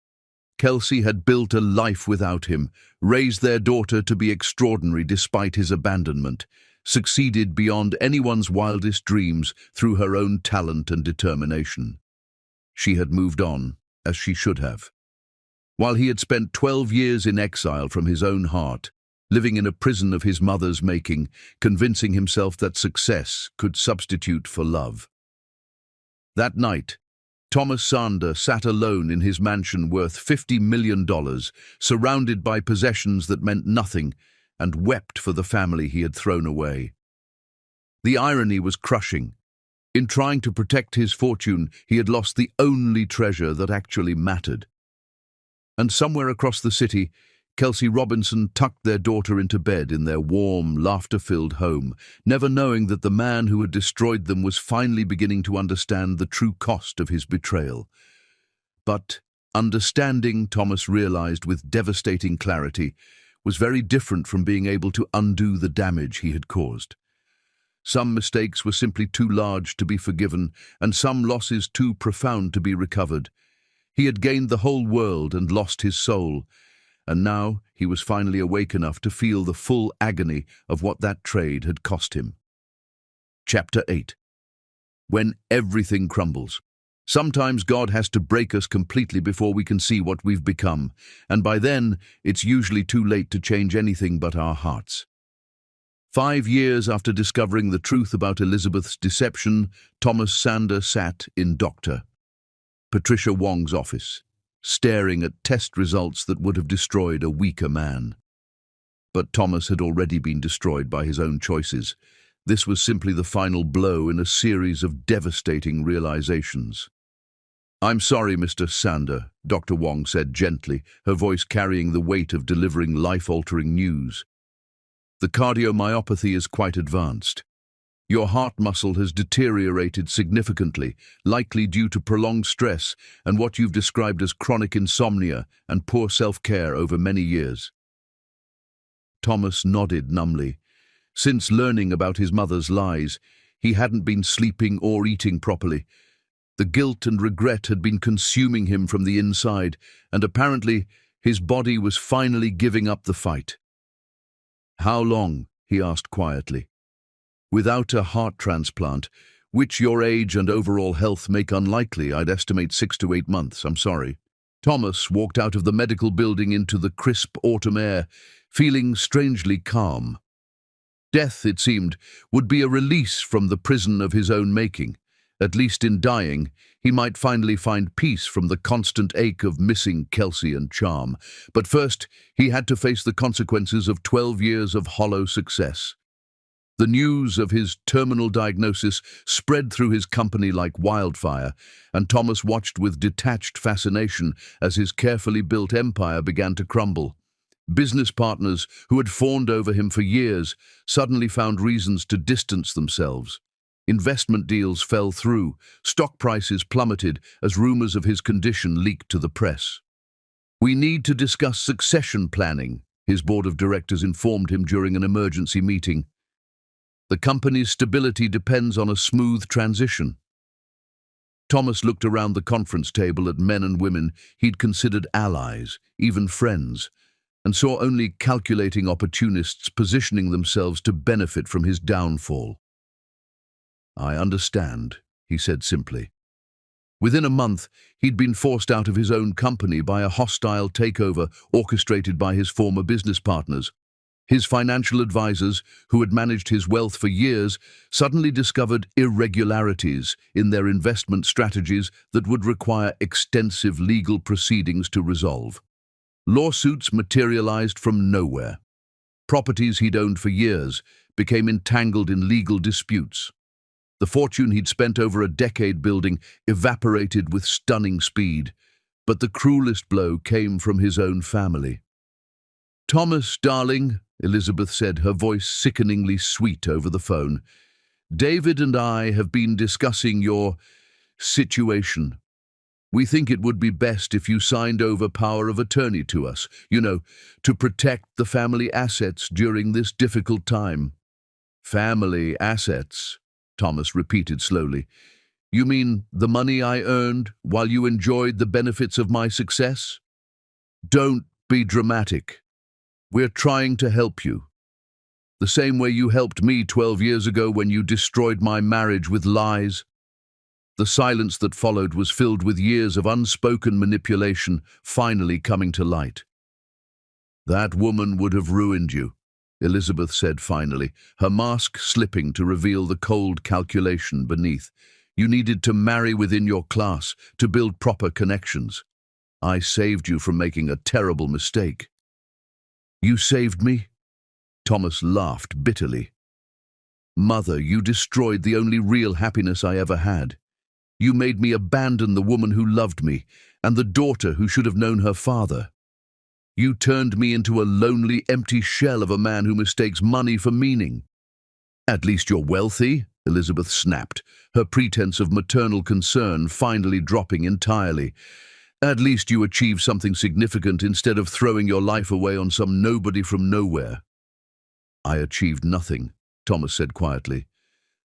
Speaker 1: Kelsey had built a life without him, raised their daughter to be extraordinary despite his abandonment, succeeded beyond anyone's wildest dreams through her own talent and determination. She had moved on, as she should have. While he had spent 12 years in exile from his own heart, living in a prison of his mother's making, convincing himself that success could substitute for love. That night, Thomas Sander sat alone in his mansion worth $50 million, surrounded by possessions that meant nothing, and wept for the family he had thrown away. The irony was crushing. In trying to protect his fortune, he had lost the only treasure that actually mattered. And somewhere across the city, Kelsey Robinson tucked their daughter into bed in their warm, laughter-filled home, never knowing that the man who had destroyed them was finally beginning to understand the true cost of his betrayal. But understanding, Thomas realized with devastating clarity, was very different from being able to undo the damage he had caused. Some mistakes were simply too large to be forgiven, and some losses too profound to be recovered. He had gained the whole world and lost his soul, and now he was finally awake enough to feel the full agony of what that trade had cost him. Chapter 8. When everything crumbles. Sometimes God has to break us completely before we can see what we've become, and by then, it's usually too late to change anything but our hearts. 5 years after discovering the truth about Elizabeth's deception, Thomas Sander sat in Dr. Patricia Wong's office, staring at test results that would have destroyed a weaker man. But Thomas had already been destroyed by his own choices. This was simply the final blow in a series of devastating realizations. "I'm sorry, Mr. Sander," Dr. Wong said gently, her voice carrying the weight of delivering life-altering news. "The cardiomyopathy is quite advanced. Your heart muscle has deteriorated significantly, likely due to prolonged stress and what you've described as chronic insomnia and poor self-care over many years." Thomas nodded numbly. Since learning about his mother's lies, he hadn't been sleeping or eating properly. The guilt and regret had been consuming him from the inside, and apparently his body was finally giving up the fight. "How long?" he asked quietly. "Without a heart transplant, which your age and overall health make unlikely, I'd estimate 6 to 8 months, I'm sorry." Thomas walked out of the medical building into the crisp autumn air, feeling strangely calm. Death, it seemed, would be a release from the prison of his own making. At least in dying, he might finally find peace from the constant ache of missing Kelsey and Charm. But first, he had to face the consequences of 12 years of hollow success. The news of his terminal diagnosis spread through his company like wildfire, and Thomas watched with detached fascination as his carefully built empire began to crumble. Business partners who had fawned over him for years suddenly found reasons to distance themselves. Investment deals fell through, stock prices plummeted as rumors of his condition leaked to the press. "We need to discuss succession planning," his board of directors informed him during an emergency meeting. "The company's stability depends on a smooth transition." Thomas looked around the conference table at men and women he'd considered allies, even friends. and saw only calculating opportunists positioning themselves to benefit from his downfall. "I understand," he said simply. Within a month, he'd been forced out of his own company by a hostile takeover orchestrated by his former business partners. His financial advisors, who had managed his wealth for years, suddenly discovered irregularities in their investment strategies that would require extensive legal proceedings to resolve. Lawsuits materialized from nowhere. Properties he'd owned for years became entangled in legal disputes. The fortune he'd spent over a decade building evaporated with stunning speed, but the cruelest blow came from his own family. "Thomas, darling," Elizabeth said, her voice sickeningly sweet over the phone, "David and I have been discussing your situation. We think it would be best if you signed over power of attorney to us, to protect the family assets during this difficult time." "Family assets," Thomas repeated slowly. "You mean the money I earned while you enjoyed the benefits of my success?" "Don't be dramatic. We're trying to help you. The same way you helped me 12 years ago when you destroyed my marriage with lies." The silence that followed was filled with years of unspoken manipulation finally coming to light. "That woman would have ruined you," Elizabeth said finally, her mask slipping to reveal the cold calculation beneath. "You needed to marry within your class, to build proper connections. I saved you from making a terrible mistake." "You saved me?" Thomas laughed bitterly. "Mother, you destroyed the only real happiness I ever had. You made me abandon the woman who loved me and the daughter who should have known her father. You turned me into a lonely, empty shell of a man who mistakes money for meaning." "At least you're wealthy," Elizabeth snapped, her pretense of maternal concern finally dropping entirely. "At least you achieved something significant instead of throwing your life away on some nobody from nowhere." "I achieved nothing," Thomas said quietly.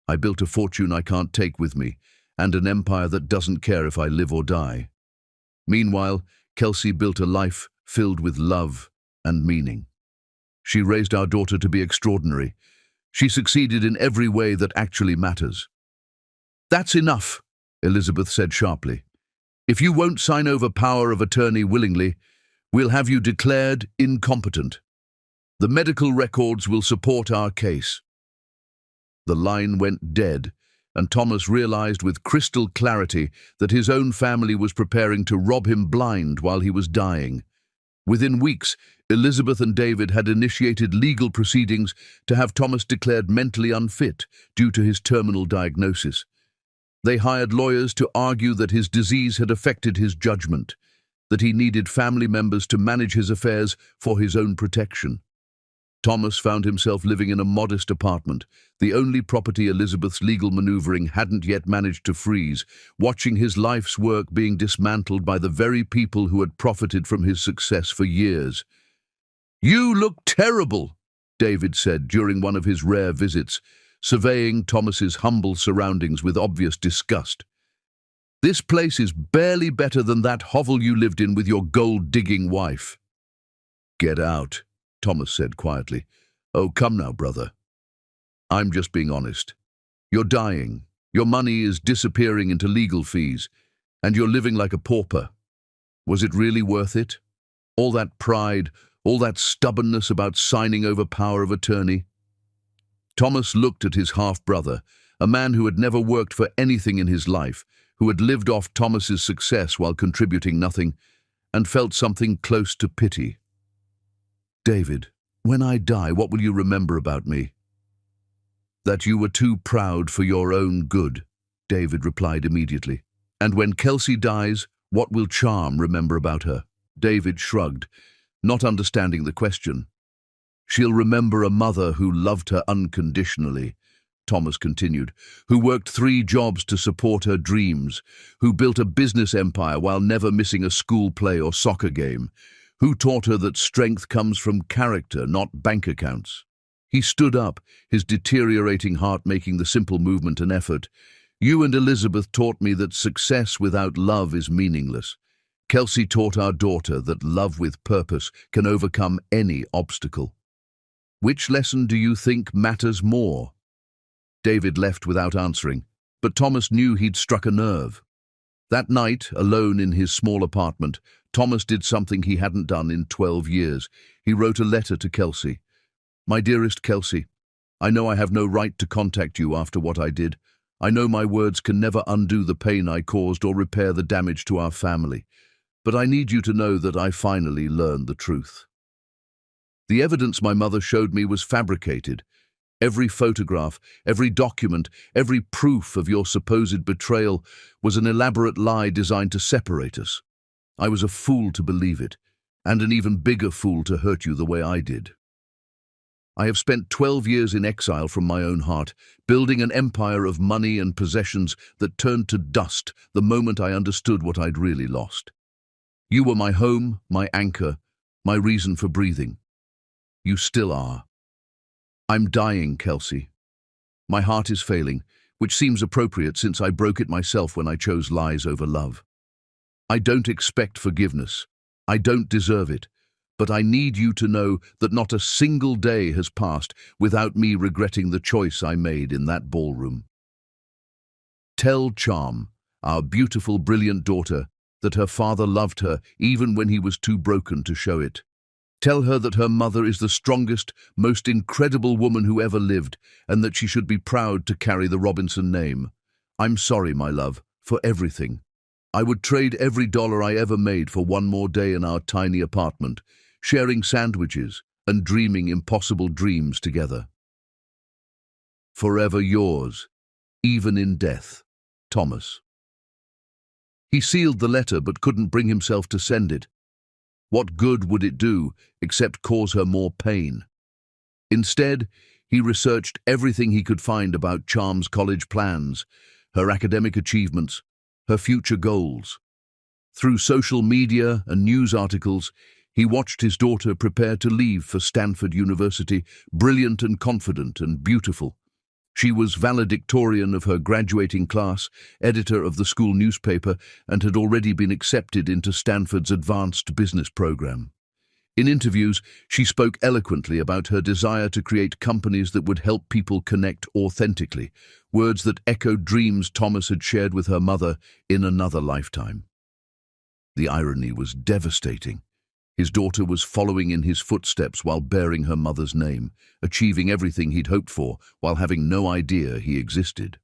Speaker 1: "I built a fortune I can't take with me, and an empire that doesn't care if I live or die." Meanwhile, Kelsey built a life filled with love and meaning. She raised our daughter to be extraordinary. She succeeded in every way that actually matters. "That's enough," Elizabeth said sharply. "If you won't sign over power of attorney willingly, we'll have you declared incompetent. The medical records will support our case." The line went dead, and Thomas realized with crystal clarity that his own family was preparing to rob him blind while he was dying. Within weeks, Elizabeth and David had initiated legal proceedings to have Thomas declared mentally unfit due to his terminal diagnosis. They hired lawyers to argue that his disease had affected his judgment, that he needed family members to manage his affairs for his own protection. Thomas found himself living in a modest apartment, the only property Elizabeth's legal maneuvering hadn't yet managed to freeze, watching his life's work being dismantled by the very people who had profited from his success for years. "You look terrible," David said during one of his rare visits, surveying Thomas's humble surroundings with obvious disgust. "This place is barely better than that hovel you lived in with your gold-digging wife." "Get out," Thomas said quietly. "Oh, come now, brother. I'm just being honest. You're dying, your money is disappearing into legal fees, and you're living like a pauper. Was it really worth it? All that pride, all that stubbornness about signing over power of attorney?" Thomas looked at his half-brother, a man who had never worked for anything in his life, who had lived off Thomas's success while contributing nothing, and felt something close to pity. "David, when I die, what will you remember about me?" "That you were too proud for your own good," David replied immediately. "And when Kelsey dies, what will Charm remember about her?" David shrugged, not understanding the question. "She'll remember a mother who loved her unconditionally," Thomas continued, "who worked 3 jobs to support her dreams, who built a business empire while never missing a school play or soccer game, who taught her that strength comes from character, not bank accounts." He stood up, his deteriorating heart making the simple movement an effort. "You and Elizabeth taught me that success without love is meaningless. Kelsey taught our daughter that love with purpose can overcome any obstacle. Which lesson do you think matters more? David left without answering, but Thomas knew he'd struck a nerve. That night, alone in his small apartment, Thomas did something he hadn't done in 12 years. He wrote a letter to Kelsey. My dearest Kelsey, I know I have no right to contact you after what I did. I know my words can never undo the pain I caused or repair the damage to our family. But I need you to know that I finally learned the truth. The evidence my mother showed me was fabricated. Every photograph, every document, every proof of your supposed betrayal was an elaborate lie designed to separate us. I was a fool to believe it, and an even bigger fool to hurt you the way I did. I have spent 12 years in exile from my own heart, building an empire of money and possessions that turned to dust the moment I understood what I'd really lost. You were my home, my anchor, my reason for breathing. You still are. I'm dying, Kelsey. My heart is failing, which seems appropriate since I broke it myself when I chose lies over love. I don't expect forgiveness. I don't deserve it. But I need you to know that not a single day has passed without me regretting the choice I made in that ballroom. Tell Charm, our beautiful, brilliant daughter, that her father loved her even when he was too broken to show it. Tell her that her mother is the strongest, most incredible woman who ever lived, and that she should be proud to carry the Robinson name. I'm sorry, my love, for everything. I would trade every dollar I ever made for one more day in our tiny apartment, sharing sandwiches and dreaming impossible dreams together. Forever yours, even in death, Thomas. He sealed the letter but couldn't bring himself to send it. What good would it do except cause her more pain? Instead, he researched everything he could find about Charm's college plans, her academic achievements, her future goals. Through social media and news articles, he watched his daughter prepare to leave for Stanford University, brilliant and confident and beautiful. She was valedictorian of her graduating class, editor of the school newspaper, and had already been accepted into Stanford's advanced business program. In interviews, she spoke eloquently about her desire to create companies that would help people connect authentically, words that echoed dreams Thomas had shared with her mother in another lifetime. The irony was devastating. His daughter was following in his footsteps while bearing her mother's name, achieving everything he'd hoped for while having no idea he existed.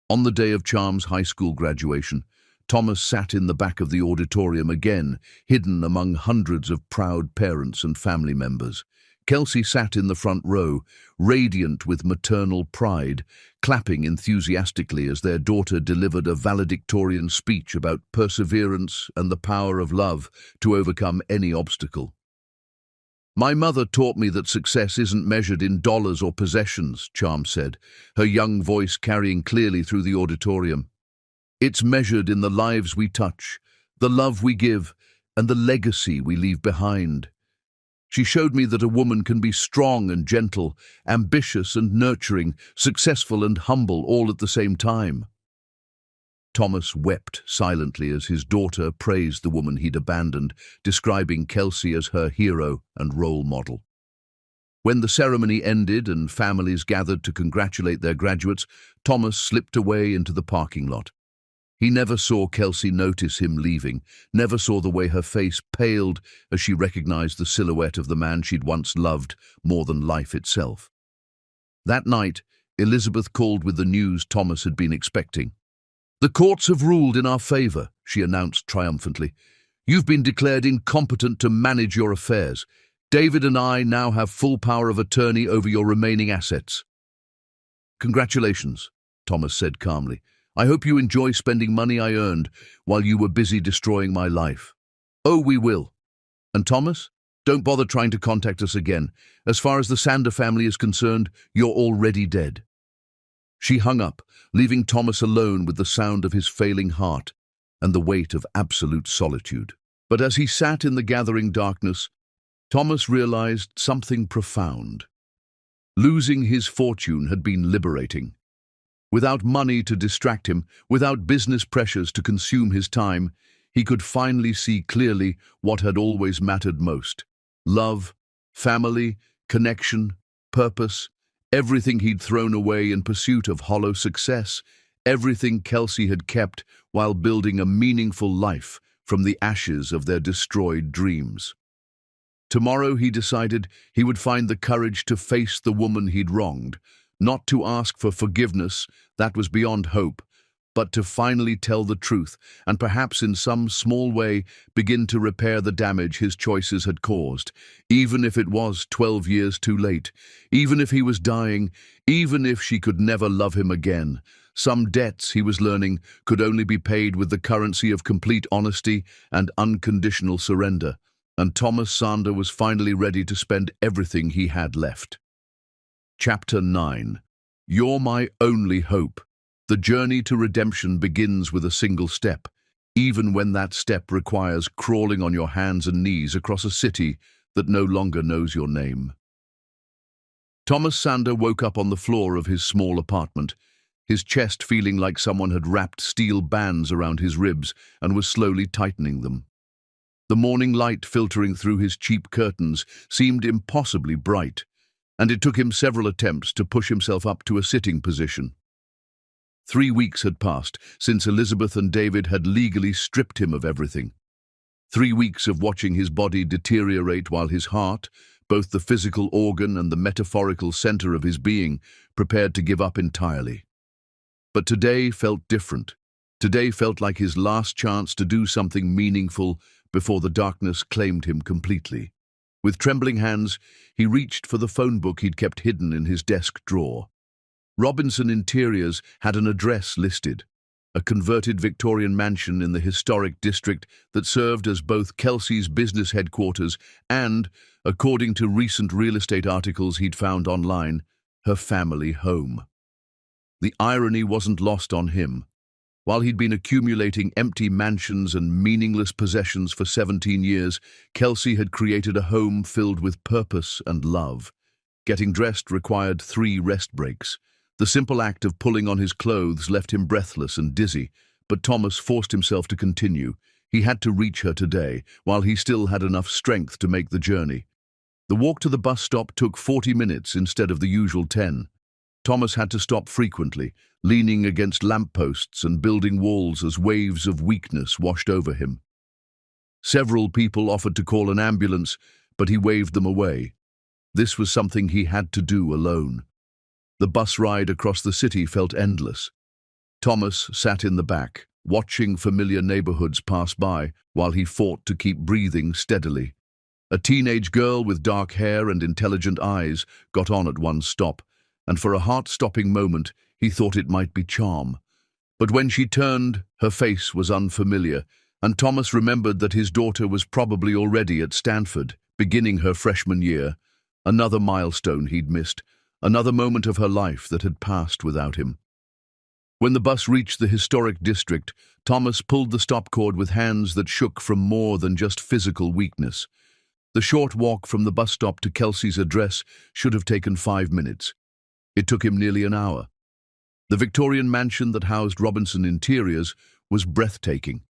Speaker 1: On the day of Charm's high school graduation, Thomas sat in the back of the auditorium again, hidden among hundreds of proud parents and family members. Kelsey sat in the front row, radiant with maternal pride, clapping enthusiastically as their daughter delivered a valedictorian speech about perseverance and the power of love to overcome any obstacle. My mother taught me that success isn't measured in dollars or possessions, Charm said, her young voice carrying clearly through the auditorium. It's measured in the lives we touch, the love we give, and the legacy we leave behind. She showed me that a woman can be strong and gentle, ambitious and nurturing, successful and humble all at the same time. Thomas wept silently as his daughter praised the woman he'd abandoned, describing Kelsey as her hero and role model. When the ceremony ended and families gathered to congratulate their graduates, Thomas slipped away into the parking lot. He never saw Kelsey notice him leaving, never saw the way her face paled as she recognized the silhouette of the man she'd once loved more than life itself. That night, Elizabeth called with the news Thomas had been expecting. The courts have ruled in our favor, she announced triumphantly. You've been declared incompetent to manage your affairs. David and I now have full power of attorney over your remaining assets. Congratulations, Thomas said calmly. I hope you enjoy spending money I earned while you were busy destroying my life. Oh, we will. And Thomas, don't bother trying to contact us again. As far as the Sander family is concerned, you're already dead. She hung up, leaving Thomas alone with the sound of his failing heart and the weight of absolute solitude. But as he sat in the gathering darkness, Thomas realized something profound. Losing his fortune had been liberating. Without money to distract him, without business pressures to consume his time, he could finally see clearly what had always mattered most. Love, family, connection, purpose, everything he'd thrown away in pursuit of hollow success, everything Kelsey had kept while building a meaningful life from the ashes of their destroyed dreams. Tomorrow, he decided, he would find the courage to face the woman he'd wronged, not to ask for forgiveness, that was beyond hope, but to finally tell the truth and perhaps in some small way begin to repair the damage his choices had caused, even if it was 12 years too late, even if he was dying, even if she could never love him again. Some debts, he was learning, could only be paid with the currency of complete honesty and unconditional surrender, and Thomas Sander was finally ready to spend everything he had left. Chapter 9. You're My Only Hope. The journey to redemption begins with a single step, even when that step requires crawling on your hands and knees across a city that no longer knows your name. Thomas Sander woke up on the floor of his small apartment, his chest feeling like someone had wrapped steel bands around his ribs and was slowly tightening them. The morning light filtering through his cheap curtains seemed impossibly bright, and it took him several attempts to push himself up to a sitting position. 3 weeks had passed since Elizabeth and David had legally stripped him of everything. 3 weeks of watching his body deteriorate while his heart, both the physical organ and the metaphorical center of his being, prepared to give up entirely. But today felt different. Today felt like his last chance to do something meaningful before the darkness claimed him completely. With trembling hands, he reached for the phone book he'd kept hidden in his desk drawer. Robinson Interiors had an address listed, a converted Victorian mansion in the historic district that served as both Kelsey's business headquarters and, according to recent real estate articles he'd found online, her family home. The irony wasn't lost on him. While he'd been accumulating empty mansions and meaningless possessions for 17 years, Kelsey had created a home filled with purpose and love. Getting dressed required 3 rest breaks. The simple act of pulling on his clothes left him breathless and dizzy, but Thomas forced himself to continue. He had to reach her today, while he still had enough strength to make the journey. The walk to the bus stop took 40 minutes instead of the usual 10. Thomas had to stop frequently, leaning against lampposts and building walls as waves of weakness washed over him. Several people offered to call an ambulance, but he waved them away. This was something he had to do alone. The bus ride across the city felt endless. Thomas sat in the back, watching familiar neighborhoods pass by while he fought to keep breathing steadily. A teenage girl with dark hair and intelligent eyes got on at one stop, and for a heart-stopping moment he thought it might be Charm. But when she turned, her face was unfamiliar, and Thomas remembered that his daughter was probably already at Stanford, beginning her freshman year. Another milestone he'd missed, another moment of her life that had passed without him. When the bus reached the historic district, Thomas pulled the stop cord with hands that shook from more than just physical weakness. The short walk from the bus stop to Kelsey's address should have taken 5 minutes. It took him nearly an hour. The Victorian mansion that housed Robinson Interiors was breathtaking.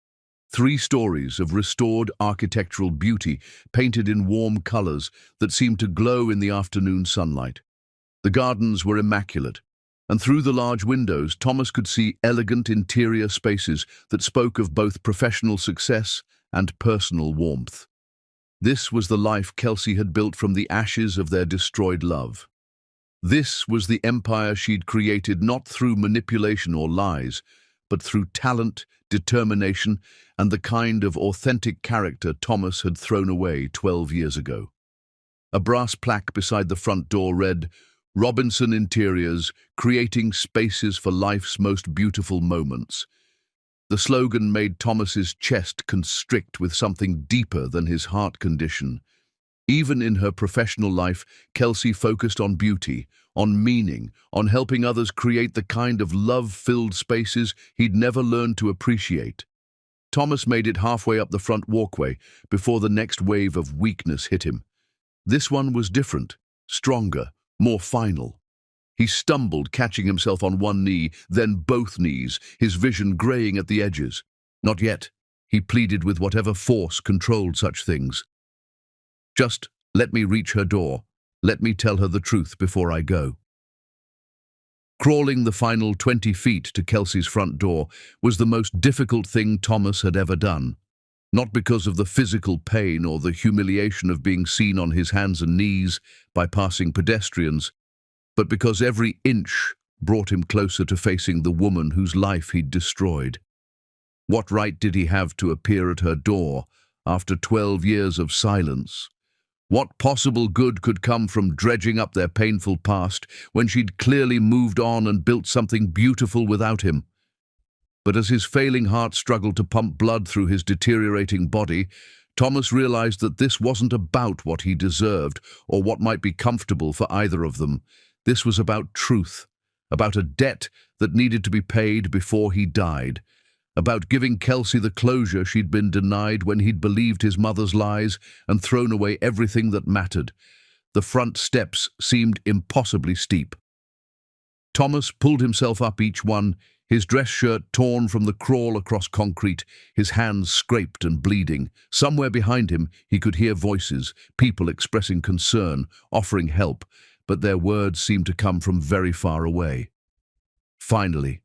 Speaker 1: 3 stories of restored architectural beauty painted in warm colors that seemed to glow in the afternoon sunlight. The gardens were immaculate, and through the large windows, Thomas could see elegant interior spaces that spoke of both professional success and personal warmth. This was the life Kelsey had built from the ashes of their destroyed love. This was the empire she'd created not through manipulation or lies, but through talent, determination, and the kind of authentic character Thomas had thrown away 12 years ago. A brass plaque beside the front door read, "Robinson Interiors, creating spaces for life's most beautiful moments." The slogan made Thomas's chest constrict with something deeper than his heart condition. Even in her professional life, Kelsey focused on beauty, on meaning, on helping others create the kind of love-filled spaces he'd never learned to appreciate. Thomas made it halfway up the front walkway before the next wave of weakness hit him. This one was different, stronger, more final. He stumbled, catching himself on one knee, then both knees, his vision graying at the edges. "Not yet," he pleaded with whatever force controlled such things. "Just let me reach her door. Let me tell her the truth before I go." Crawling the final 20 feet to Kelsey's front door was the most difficult thing Thomas had ever done. Not because of the physical pain or the humiliation of being seen on his hands and knees by passing pedestrians, but because every inch brought him closer to facing the woman whose life he'd destroyed. What right did he have to appear at her door after 12 years of silence? What possible good could come from dredging up their painful past when she'd clearly moved on and built something beautiful without him? But as his failing heart struggled to pump blood through his deteriorating body, Thomas realized that this wasn't about what he deserved or what might be comfortable for either of them. This was about truth, about a debt that needed to be paid before he died, about giving Kelsey the closure she'd been denied when he'd believed his mother's lies and thrown away everything that mattered. The front steps seemed impossibly steep. Thomas pulled himself up each one, his dress shirt torn from the crawl across concrete, his hands scraped and bleeding. Somewhere behind him he could hear voices, people expressing concern, offering help, but their words seemed to come from very far away. Finally,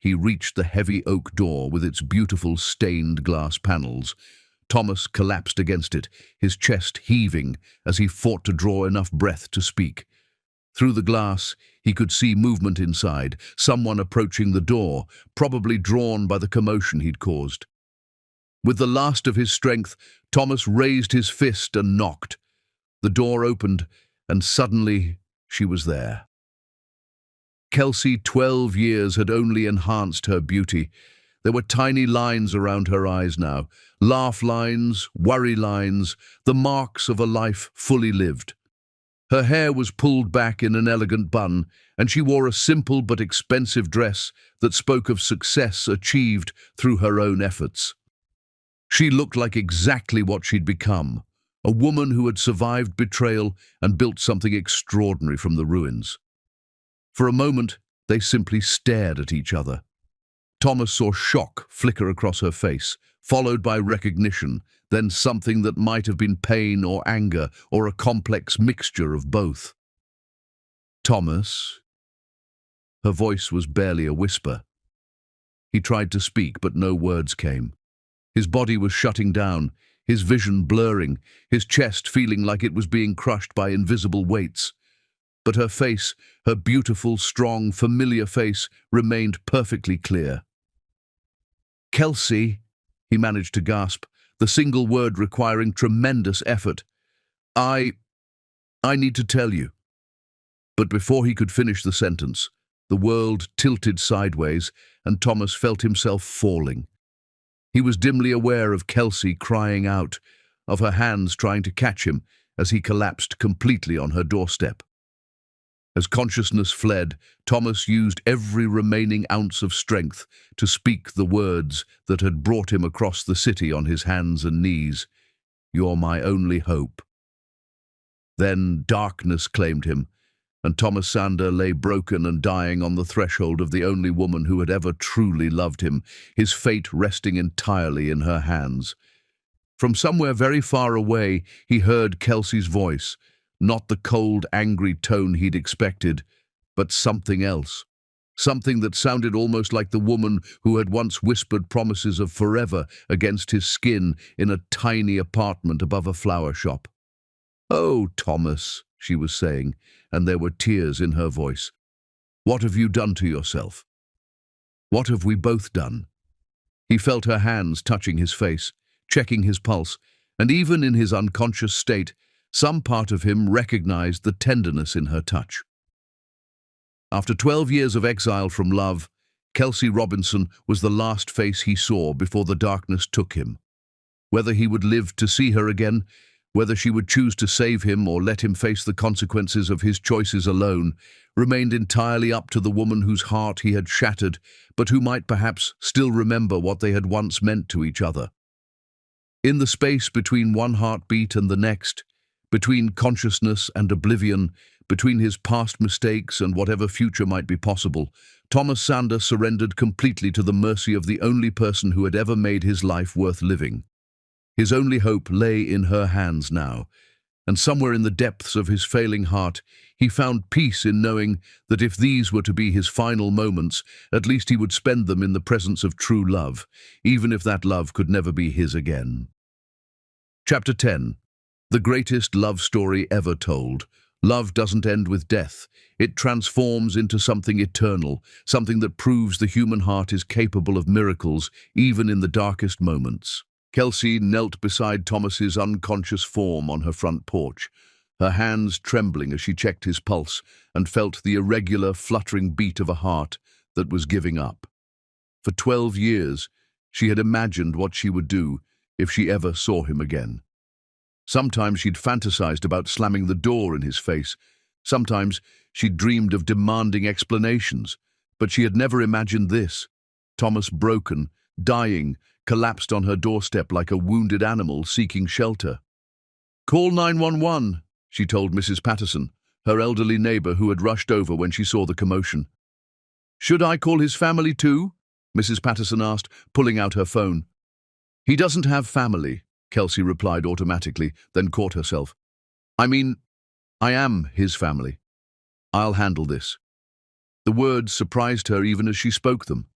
Speaker 1: he reached the heavy oak door with its beautiful stained glass panels. Thomas collapsed against it, his chest heaving as he fought to draw enough breath to speak. Through the glass, he could see movement inside, someone approaching the door, probably drawn by the commotion he'd caused. With the last of his strength, Thomas raised his fist and knocked. The door opened, and suddenly she was there. Kelsey, 12 years, had only enhanced her beauty. There were tiny lines around her eyes now, laugh lines, worry lines, the marks of a life fully lived. Her hair was pulled back in an elegant bun, and she wore a simple but expensive dress that spoke of success achieved through her own efforts. She looked like exactly what she'd become, a woman who had survived betrayal and built something extraordinary from the ruins. For a moment, they simply stared at each other. Thomas saw shock flicker across her face, followed by recognition, then something that might have been pain or anger or a complex mixture of both. "Thomas?" Her voice was barely a whisper. He tried to speak, but no words came. His body was shutting down, his vision blurring, his chest feeling like it was being crushed by invisible weights. But her face, her beautiful, strong, familiar face, remained perfectly clear. "Kelsey," he managed to gasp, the single word requiring tremendous effort. I need to tell you." But before he could finish the sentence, the world tilted sideways and Thomas felt himself falling. He was dimly aware of Kelsey crying out, of her hands trying to catch him as he collapsed completely on her doorstep. As consciousness fled, Thomas used every remaining ounce of strength to speak the words that had brought him across the city on his hands and knees. "You're my only hope." Then darkness claimed him, and Thomas Sander lay broken and dying on the threshold of the only woman who had ever truly loved him, his fate resting entirely in her hands. From somewhere very far away, he heard Kelsey's voice, not the cold, angry tone he'd expected, but something else. Something that sounded almost like the woman who had once whispered promises of forever against his skin in a tiny apartment above a flower shop. "Oh, Thomas," she was saying, and there were tears in her voice. "What have you done to yourself? What have we both done?" He felt her hands touching his face, checking his pulse, and even in his unconscious state, some part of him recognized the tenderness in her touch. After 12 years of exile from love, Kelsey Robinson was the last face he saw before the darkness took him. Whether he would live to see her again, whether she would choose to save him or let him face the consequences of his choices alone, remained entirely up to the woman whose heart he had shattered, but who might perhaps still remember what they had once meant to each other. In the space between one heartbeat and the next, between consciousness and oblivion, Between his past mistakes and whatever future might be possible, Thomas Sander surrendered completely to the mercy of the only person who had ever made his life worth living. His only hope lay in her hands now, and somewhere in the depths of his failing heart, he found peace in knowing that if these were to be his final moments, at least he would spend them in the presence of true love, even if that love could never be his again. Chapter 10. The greatest love story ever told. Love doesn't end with death. It transforms into something eternal, something that proves the human heart is capable of miracles, even in the darkest moments. Kelsey knelt beside Thomas's unconscious form on her front porch, her hands trembling as she checked his pulse and felt the irregular, fluttering beat of a heart that was giving up. For 12 years, she had imagined what she would do if she ever saw him again. Sometimes she'd fantasized about slamming the door in his face. Sometimes she'd dreamed of demanding explanations. But she had never imagined this. Thomas broken, dying, collapsed on her doorstep like a wounded animal seeking shelter. "Call 911, she told Mrs. Patterson, her elderly neighbor who had rushed over when she saw the commotion. "Should I call his family too?" Mrs. Patterson asked, pulling out her phone. "He doesn't have family," Kelsey replied automatically, then caught herself. "I mean, I am his family. I'll handle this." The words surprised her even as she spoke them.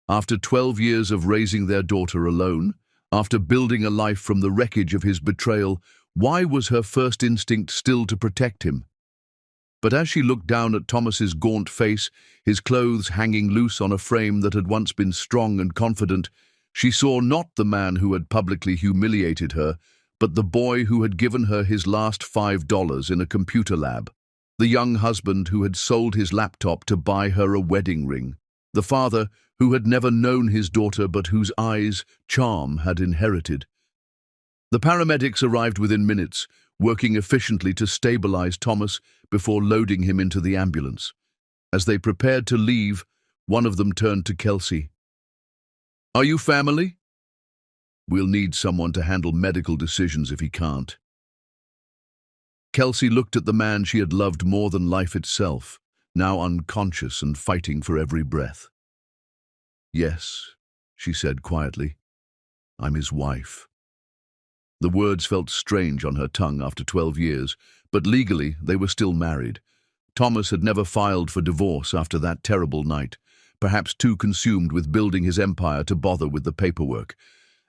Speaker 1: After 12 years of raising their daughter alone, after building a life from the wreckage of his betrayal, why was her first instinct still to protect him? But as she looked down at Thomas's gaunt face, his clothes hanging loose on a frame that had once been strong and confident, she saw not the man who had publicly humiliated her, but the boy who had given her his last $5 in a computer lab, the young husband who had sold his laptop to buy her a wedding ring, the father who had never known his daughter but whose eyes charm had inherited. The paramedics arrived within minutes, working efficiently to stabilize Thomas before loading him into the ambulance. As they prepared to leave, one of them turned to Kelsey. "Are you family?" "We'll need someone to handle medical decisions if he can't." Kelsey looked at the man she had loved more than life itself, now unconscious and fighting for every breath. "Yes," she said quietly. "I'm his wife." The words felt strange on her tongue after 12 years, but legally they were still married. Thomas had never filed for divorce after that terrible night, perhaps too consumed with building his empire to bother with the paperwork.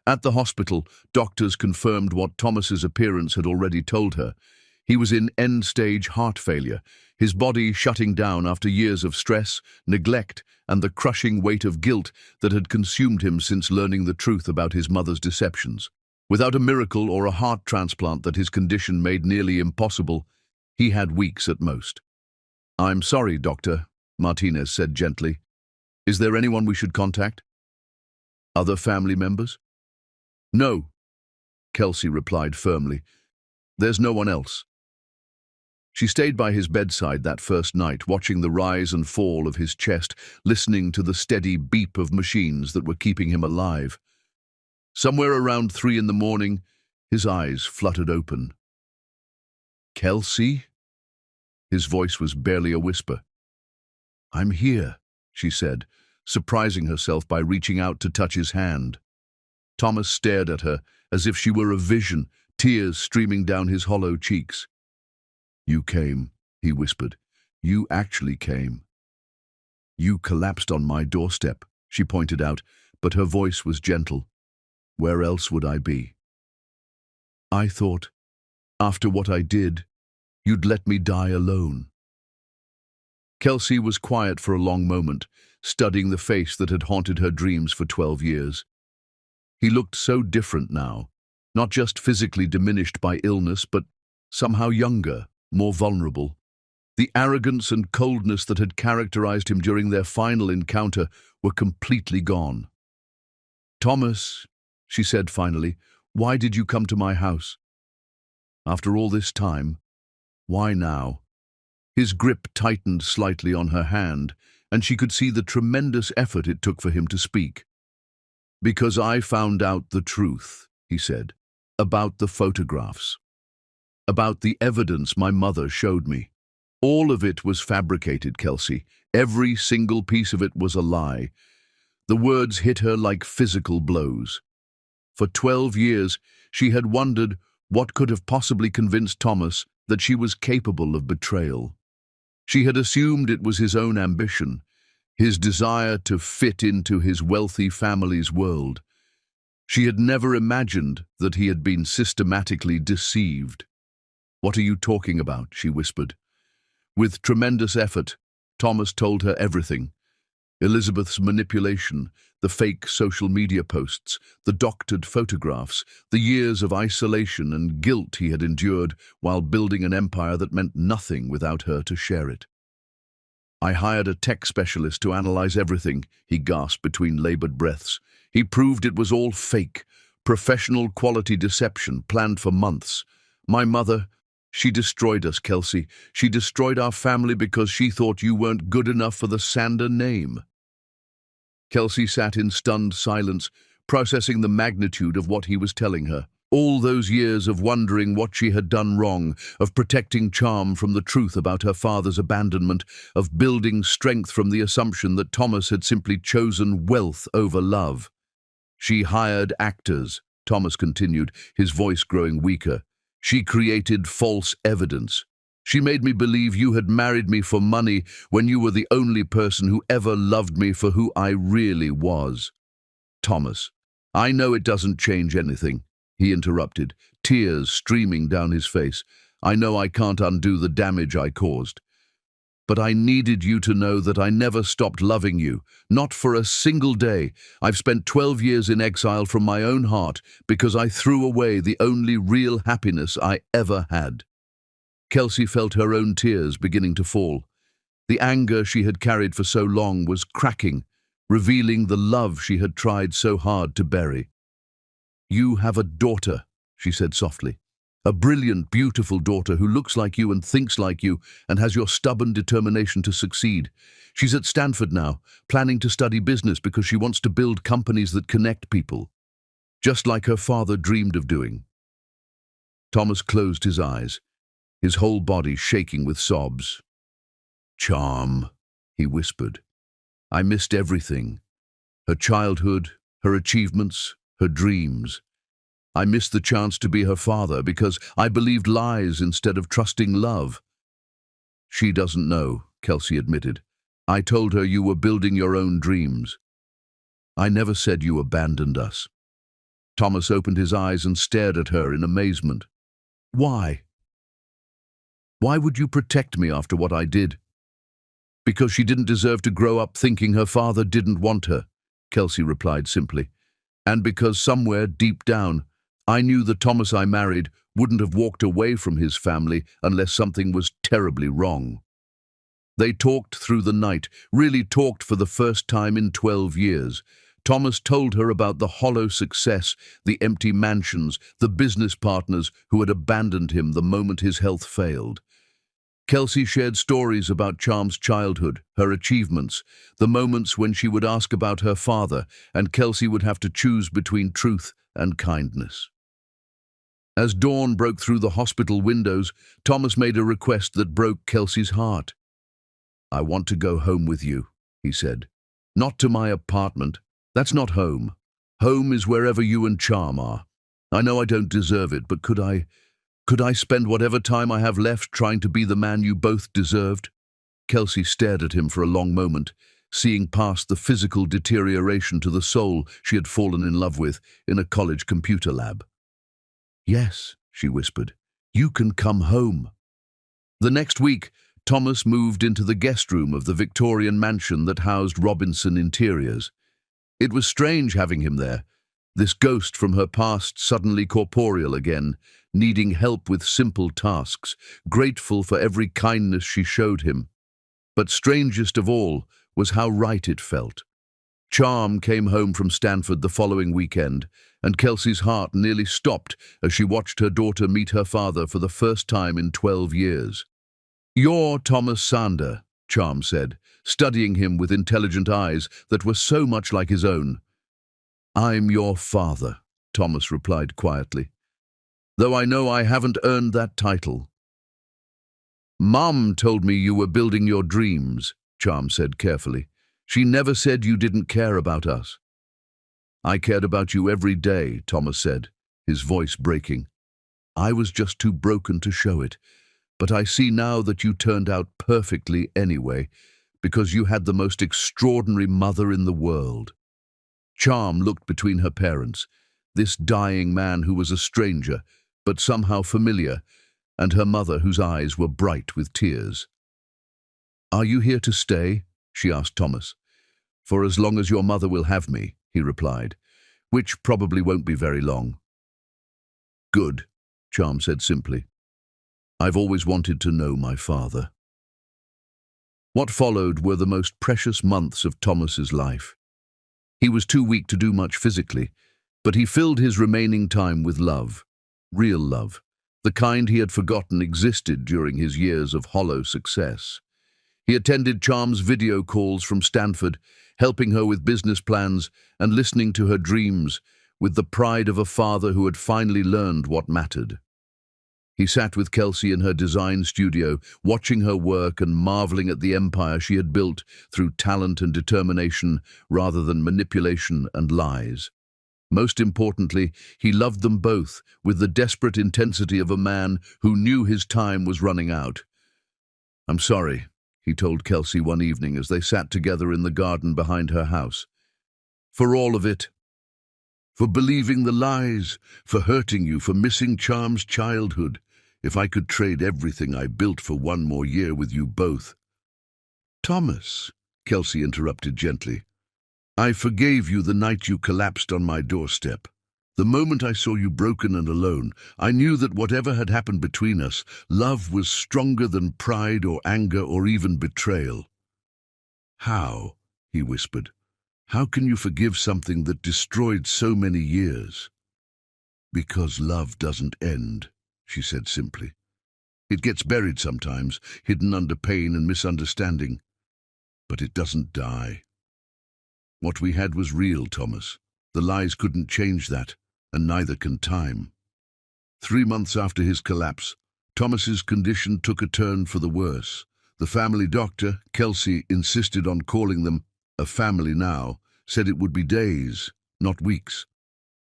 Speaker 1: At the hospital, doctors confirmed what Thomas's appearance had already told her. He was in end-stage heart failure, his body shutting down after years of stress, neglect, and the crushing weight of guilt that had consumed him since learning the truth about his mother's deceptions. Without a miracle or a heart transplant that his condition made nearly impossible, he had weeks at most. "I'm sorry, Doctor," Martinez said gently. "Is there anyone we should contact?" "Other family members?" "No," Kelsey replied firmly. "There's no one else." She stayed by his bedside that first night, watching the rise and fall of his chest, listening to the steady beep of machines that were keeping him alive. Somewhere around 3 in the morning, his eyes fluttered open. "Kelsey?" His voice was barely a whisper. "I'm here," she said, surprising herself by reaching out to touch his hand. Thomas stared at her as if she were a vision, tears streaming down his hollow cheeks. "You came," he whispered. "You actually came." "You collapsed on my doorstep," she pointed out, but her voice was gentle. "Where else would I be?" "I thought, after what I did, you'd let me die alone." Kelsey was quiet for a long moment, studying the face that had haunted her dreams for 12 years. He looked so different now, not just physically diminished by illness, but somehow younger, more vulnerable. The arrogance and coldness that had characterized him during their final encounter were completely gone. "Thomas," she said finally, "why did you come to my house? After all this time, why now?" His grip tightened slightly on her hand, and she could see the tremendous effort it took for him to speak. "Because I found out the truth," he said, "about the photographs, about the evidence my mother showed me. All of it was fabricated, Kelsey. Every single piece of it was a lie. The words hit her like physical blows. For 12 years, she had wondered what could have possibly convinced Thomas that she was capable of betrayal. She had assumed it was his own ambition, his desire to fit into his wealthy family's world. She had never imagined that he had been systematically deceived. "What are you talking about?" she whispered. With tremendous effort, Thomas told her everything. Elizabeth's manipulation, the fake social media posts, the doctored photographs, the years of isolation and guilt he had endured while building an empire that meant nothing without her to share it. "I hired a tech specialist to analyze everything," he gasped between labored breaths. "He proved it was all fake, professional quality deception planned for months. My mother, she destroyed us, Kelsey. She destroyed our family because she thought you weren't good enough for the Sander name." Kelsey sat in stunned silence, processing the magnitude of what he was telling her. All those years of wondering what she had done wrong, of protecting Charm from the truth about her father's abandonment, of building strength from the assumption that Thomas had simply chosen wealth over love. "She hired actors," Thomas continued, his voice growing weaker. "She created false evidence. She made me believe you had married me for money when you were the only person who ever loved me for who I really was." "Thomas, I know it doesn't change anything," he interrupted, tears streaming down his face. "I know I can't undo the damage I caused. But I needed you to know that I never stopped loving you, not for a single day. I've spent 12 years in exile from my own heart because I threw away the only real happiness I ever had." Kelsey felt her own tears beginning to fall. The anger she had carried for so long was cracking, revealing the love she had tried so hard to bury. "You have a daughter," she said softly. "A brilliant, beautiful daughter who looks like you and thinks like you and has your stubborn determination to succeed. She's at Stanford now, planning to study business because she wants to build companies that connect people, just like her father dreamed of doing." Thomas closed his eyes, his whole body shaking with sobs. "Charm," he whispered. "I missed everything. Her childhood, her achievements, her dreams. I missed the chance to be her father because I believed lies instead of trusting love." "She doesn't know," Kelsey admitted. "I told her you were building your own dreams. I never said you abandoned us." Thomas opened his eyes and stared at her in amazement. "Why? Why would you protect me after what I did?" "Because she didn't deserve to grow up thinking her father didn't want her," Kelsey replied simply. "And because somewhere deep down, I knew the Thomas I married wouldn't have walked away from his family unless something was terribly wrong." They talked through the night, really talked for the first time in 12 years. Thomas told her about the hollow success, the empty mansions, the business partners who had abandoned him the moment his health failed. Kelsey shared stories about Charm's childhood, her achievements, the moments when she would ask about her father, and Kelsey would have to choose between truth and kindness. As dawn broke through the hospital windows, Thomas made a request that broke Kelsey's heart. "I want to go home with you," he said. "Not to my apartment. That's not home. Home is wherever you and Charm are. I know I don't deserve it, but could I spend whatever time I have left trying to be the man you both deserved?" Kelsey stared at him for a long moment, seeing past the physical deterioration to the soul she had fallen in love with in a college computer lab. "Yes," she whispered, "you can come home." The next week, Thomas moved into the guest room of the Victorian mansion that housed Robinson Interiors. It was strange having him there, this ghost from her past suddenly corporeal again, needing help with simple tasks, grateful for every kindness she showed him. But strangest of all was how right it felt. Charm came home from Stanford the following weekend, and Kelsey's heart nearly stopped as she watched her daughter meet her father for the first time in 12 years. "You're Thomas Sander," Charm said, studying him with intelligent eyes that were so much like his own. "I'm your father," Thomas replied quietly, "though I know I haven't earned that title." Mom told me you were building your dreams, Charm said carefully. She never said you didn't care about us. I cared about you every day, Thomas said, his voice breaking. I was just too broken to show it, but I see now that you turned out perfectly anyway, because you had the most extraordinary mother in the world. Charm looked between her parents, this dying man who was a stranger, but somehow familiar, and her mother whose eyes were bright with tears. Are you here to stay? She asked Thomas. For as long as your mother will have me, he replied, which probably won't be very long. Good, Charm said simply. I've always wanted to know my father. What followed were the most precious months of Thomas's life. He was too weak to do much physically, but he filled his remaining time with love, real love, the kind he had forgotten existed during his years of hollow success. He attended Charm's video calls from Stanford, helping her with business plans and listening to her dreams with the pride of a father who had finally learned what mattered. He sat with Kelsey in her design studio, watching her work and marveling at the empire she had built through talent and determination rather than manipulation and lies. Most importantly, he loved them both with the desperate intensity of a man who knew his time was running out. I'm sorry, he told Kelsey one evening as they sat together in the garden behind her house. For all of it. For believing the lies, for hurting you, for missing Charm's childhood. If I could trade everything I built for one more year with you both. Thomas, Kelsey interrupted gently, I forgave you the night you collapsed on my doorstep. The moment I saw you broken and alone, I knew that whatever had happened between us, love was stronger than pride or anger or even betrayal. How? He whispered. How can you forgive something that destroyed so many years? Because love doesn't end, she said simply. It gets buried sometimes, hidden under pain and misunderstanding. But it doesn't die. What we had was real, Thomas. The lies couldn't change that, and neither can time. 3 months after his collapse, Thomas's condition took a turn for the worse. The family doctor, Kelsey, insisted on calling them a family now, said it would be days, not weeks.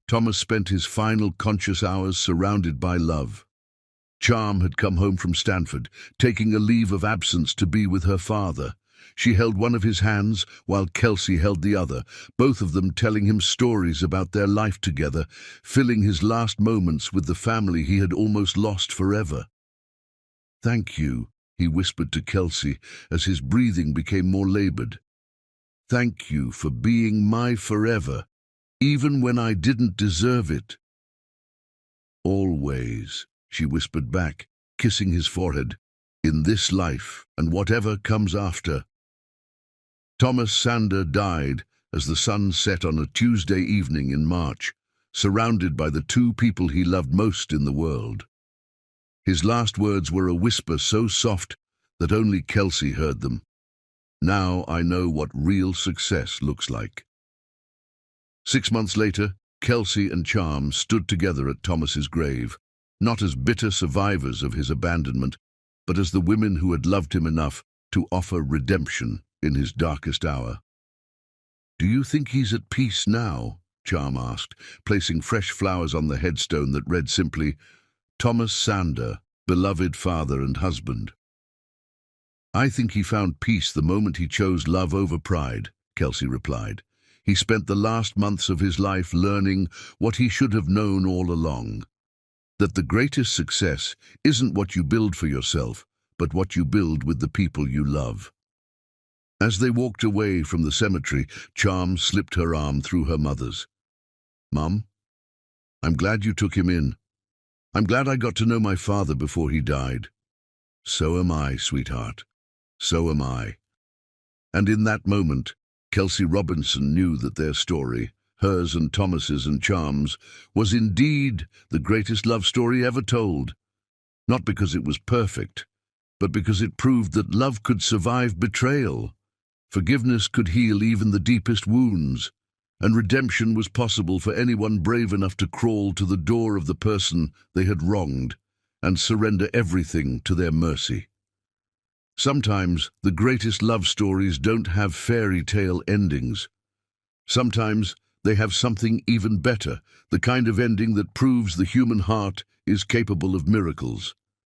Speaker 1: Thomas spent his final conscious hours surrounded by love. Charm had come home from Stanford, taking a leave of absence to be with her father. She held one of his hands while Kelsey held the other, both of them telling him stories about their life together, filling his last moments with the family he had almost lost forever. Thank you, he whispered to Kelsey as his breathing became more labored. Thank you for being my forever, even when I didn't deserve it. Always, she whispered back, kissing his forehead, in this life and whatever comes after. Thomas Sander died as the sun set on a Tuesday evening in March, surrounded by the 2 people he loved most in the world. His last words were a whisper so soft that only Kelsey heard them. Now I know what real success looks like. 6 months later, Kelsey and Charm stood together at Thomas's grave, not as bitter survivors of his abandonment, but as the women who had loved him enough to offer redemption in his darkest hour. Do you think he's at peace now? Charm asked, placing fresh flowers on the headstone that read simply, Thomas Sander, beloved father and husband. I think he found peace the moment he chose love over pride, Kelsey replied. He spent the last months of his life learning what he should have known all along. That the greatest success isn't what you build for yourself, but what you build with the people you love. As they walked away from the cemetery, Charm slipped her arm through her mother's. Mum, I'm glad you took him in. I'm glad I got to know my father before he died. So am I, sweetheart. So am I. And in that moment, Kelsey Robinson knew that their story, hers and Thomas's and Charm's, was indeed the greatest love story ever told. Not because it was perfect, but because it proved that love could survive betrayal. Forgiveness could heal even the deepest wounds, and redemption was possible for anyone brave enough to crawl to the door of the person they had wronged and surrender everything to their mercy. Sometimes the greatest love stories don't have fairy tale endings. Sometimes they have something even better, the kind of ending that proves the human heart is capable of miracles.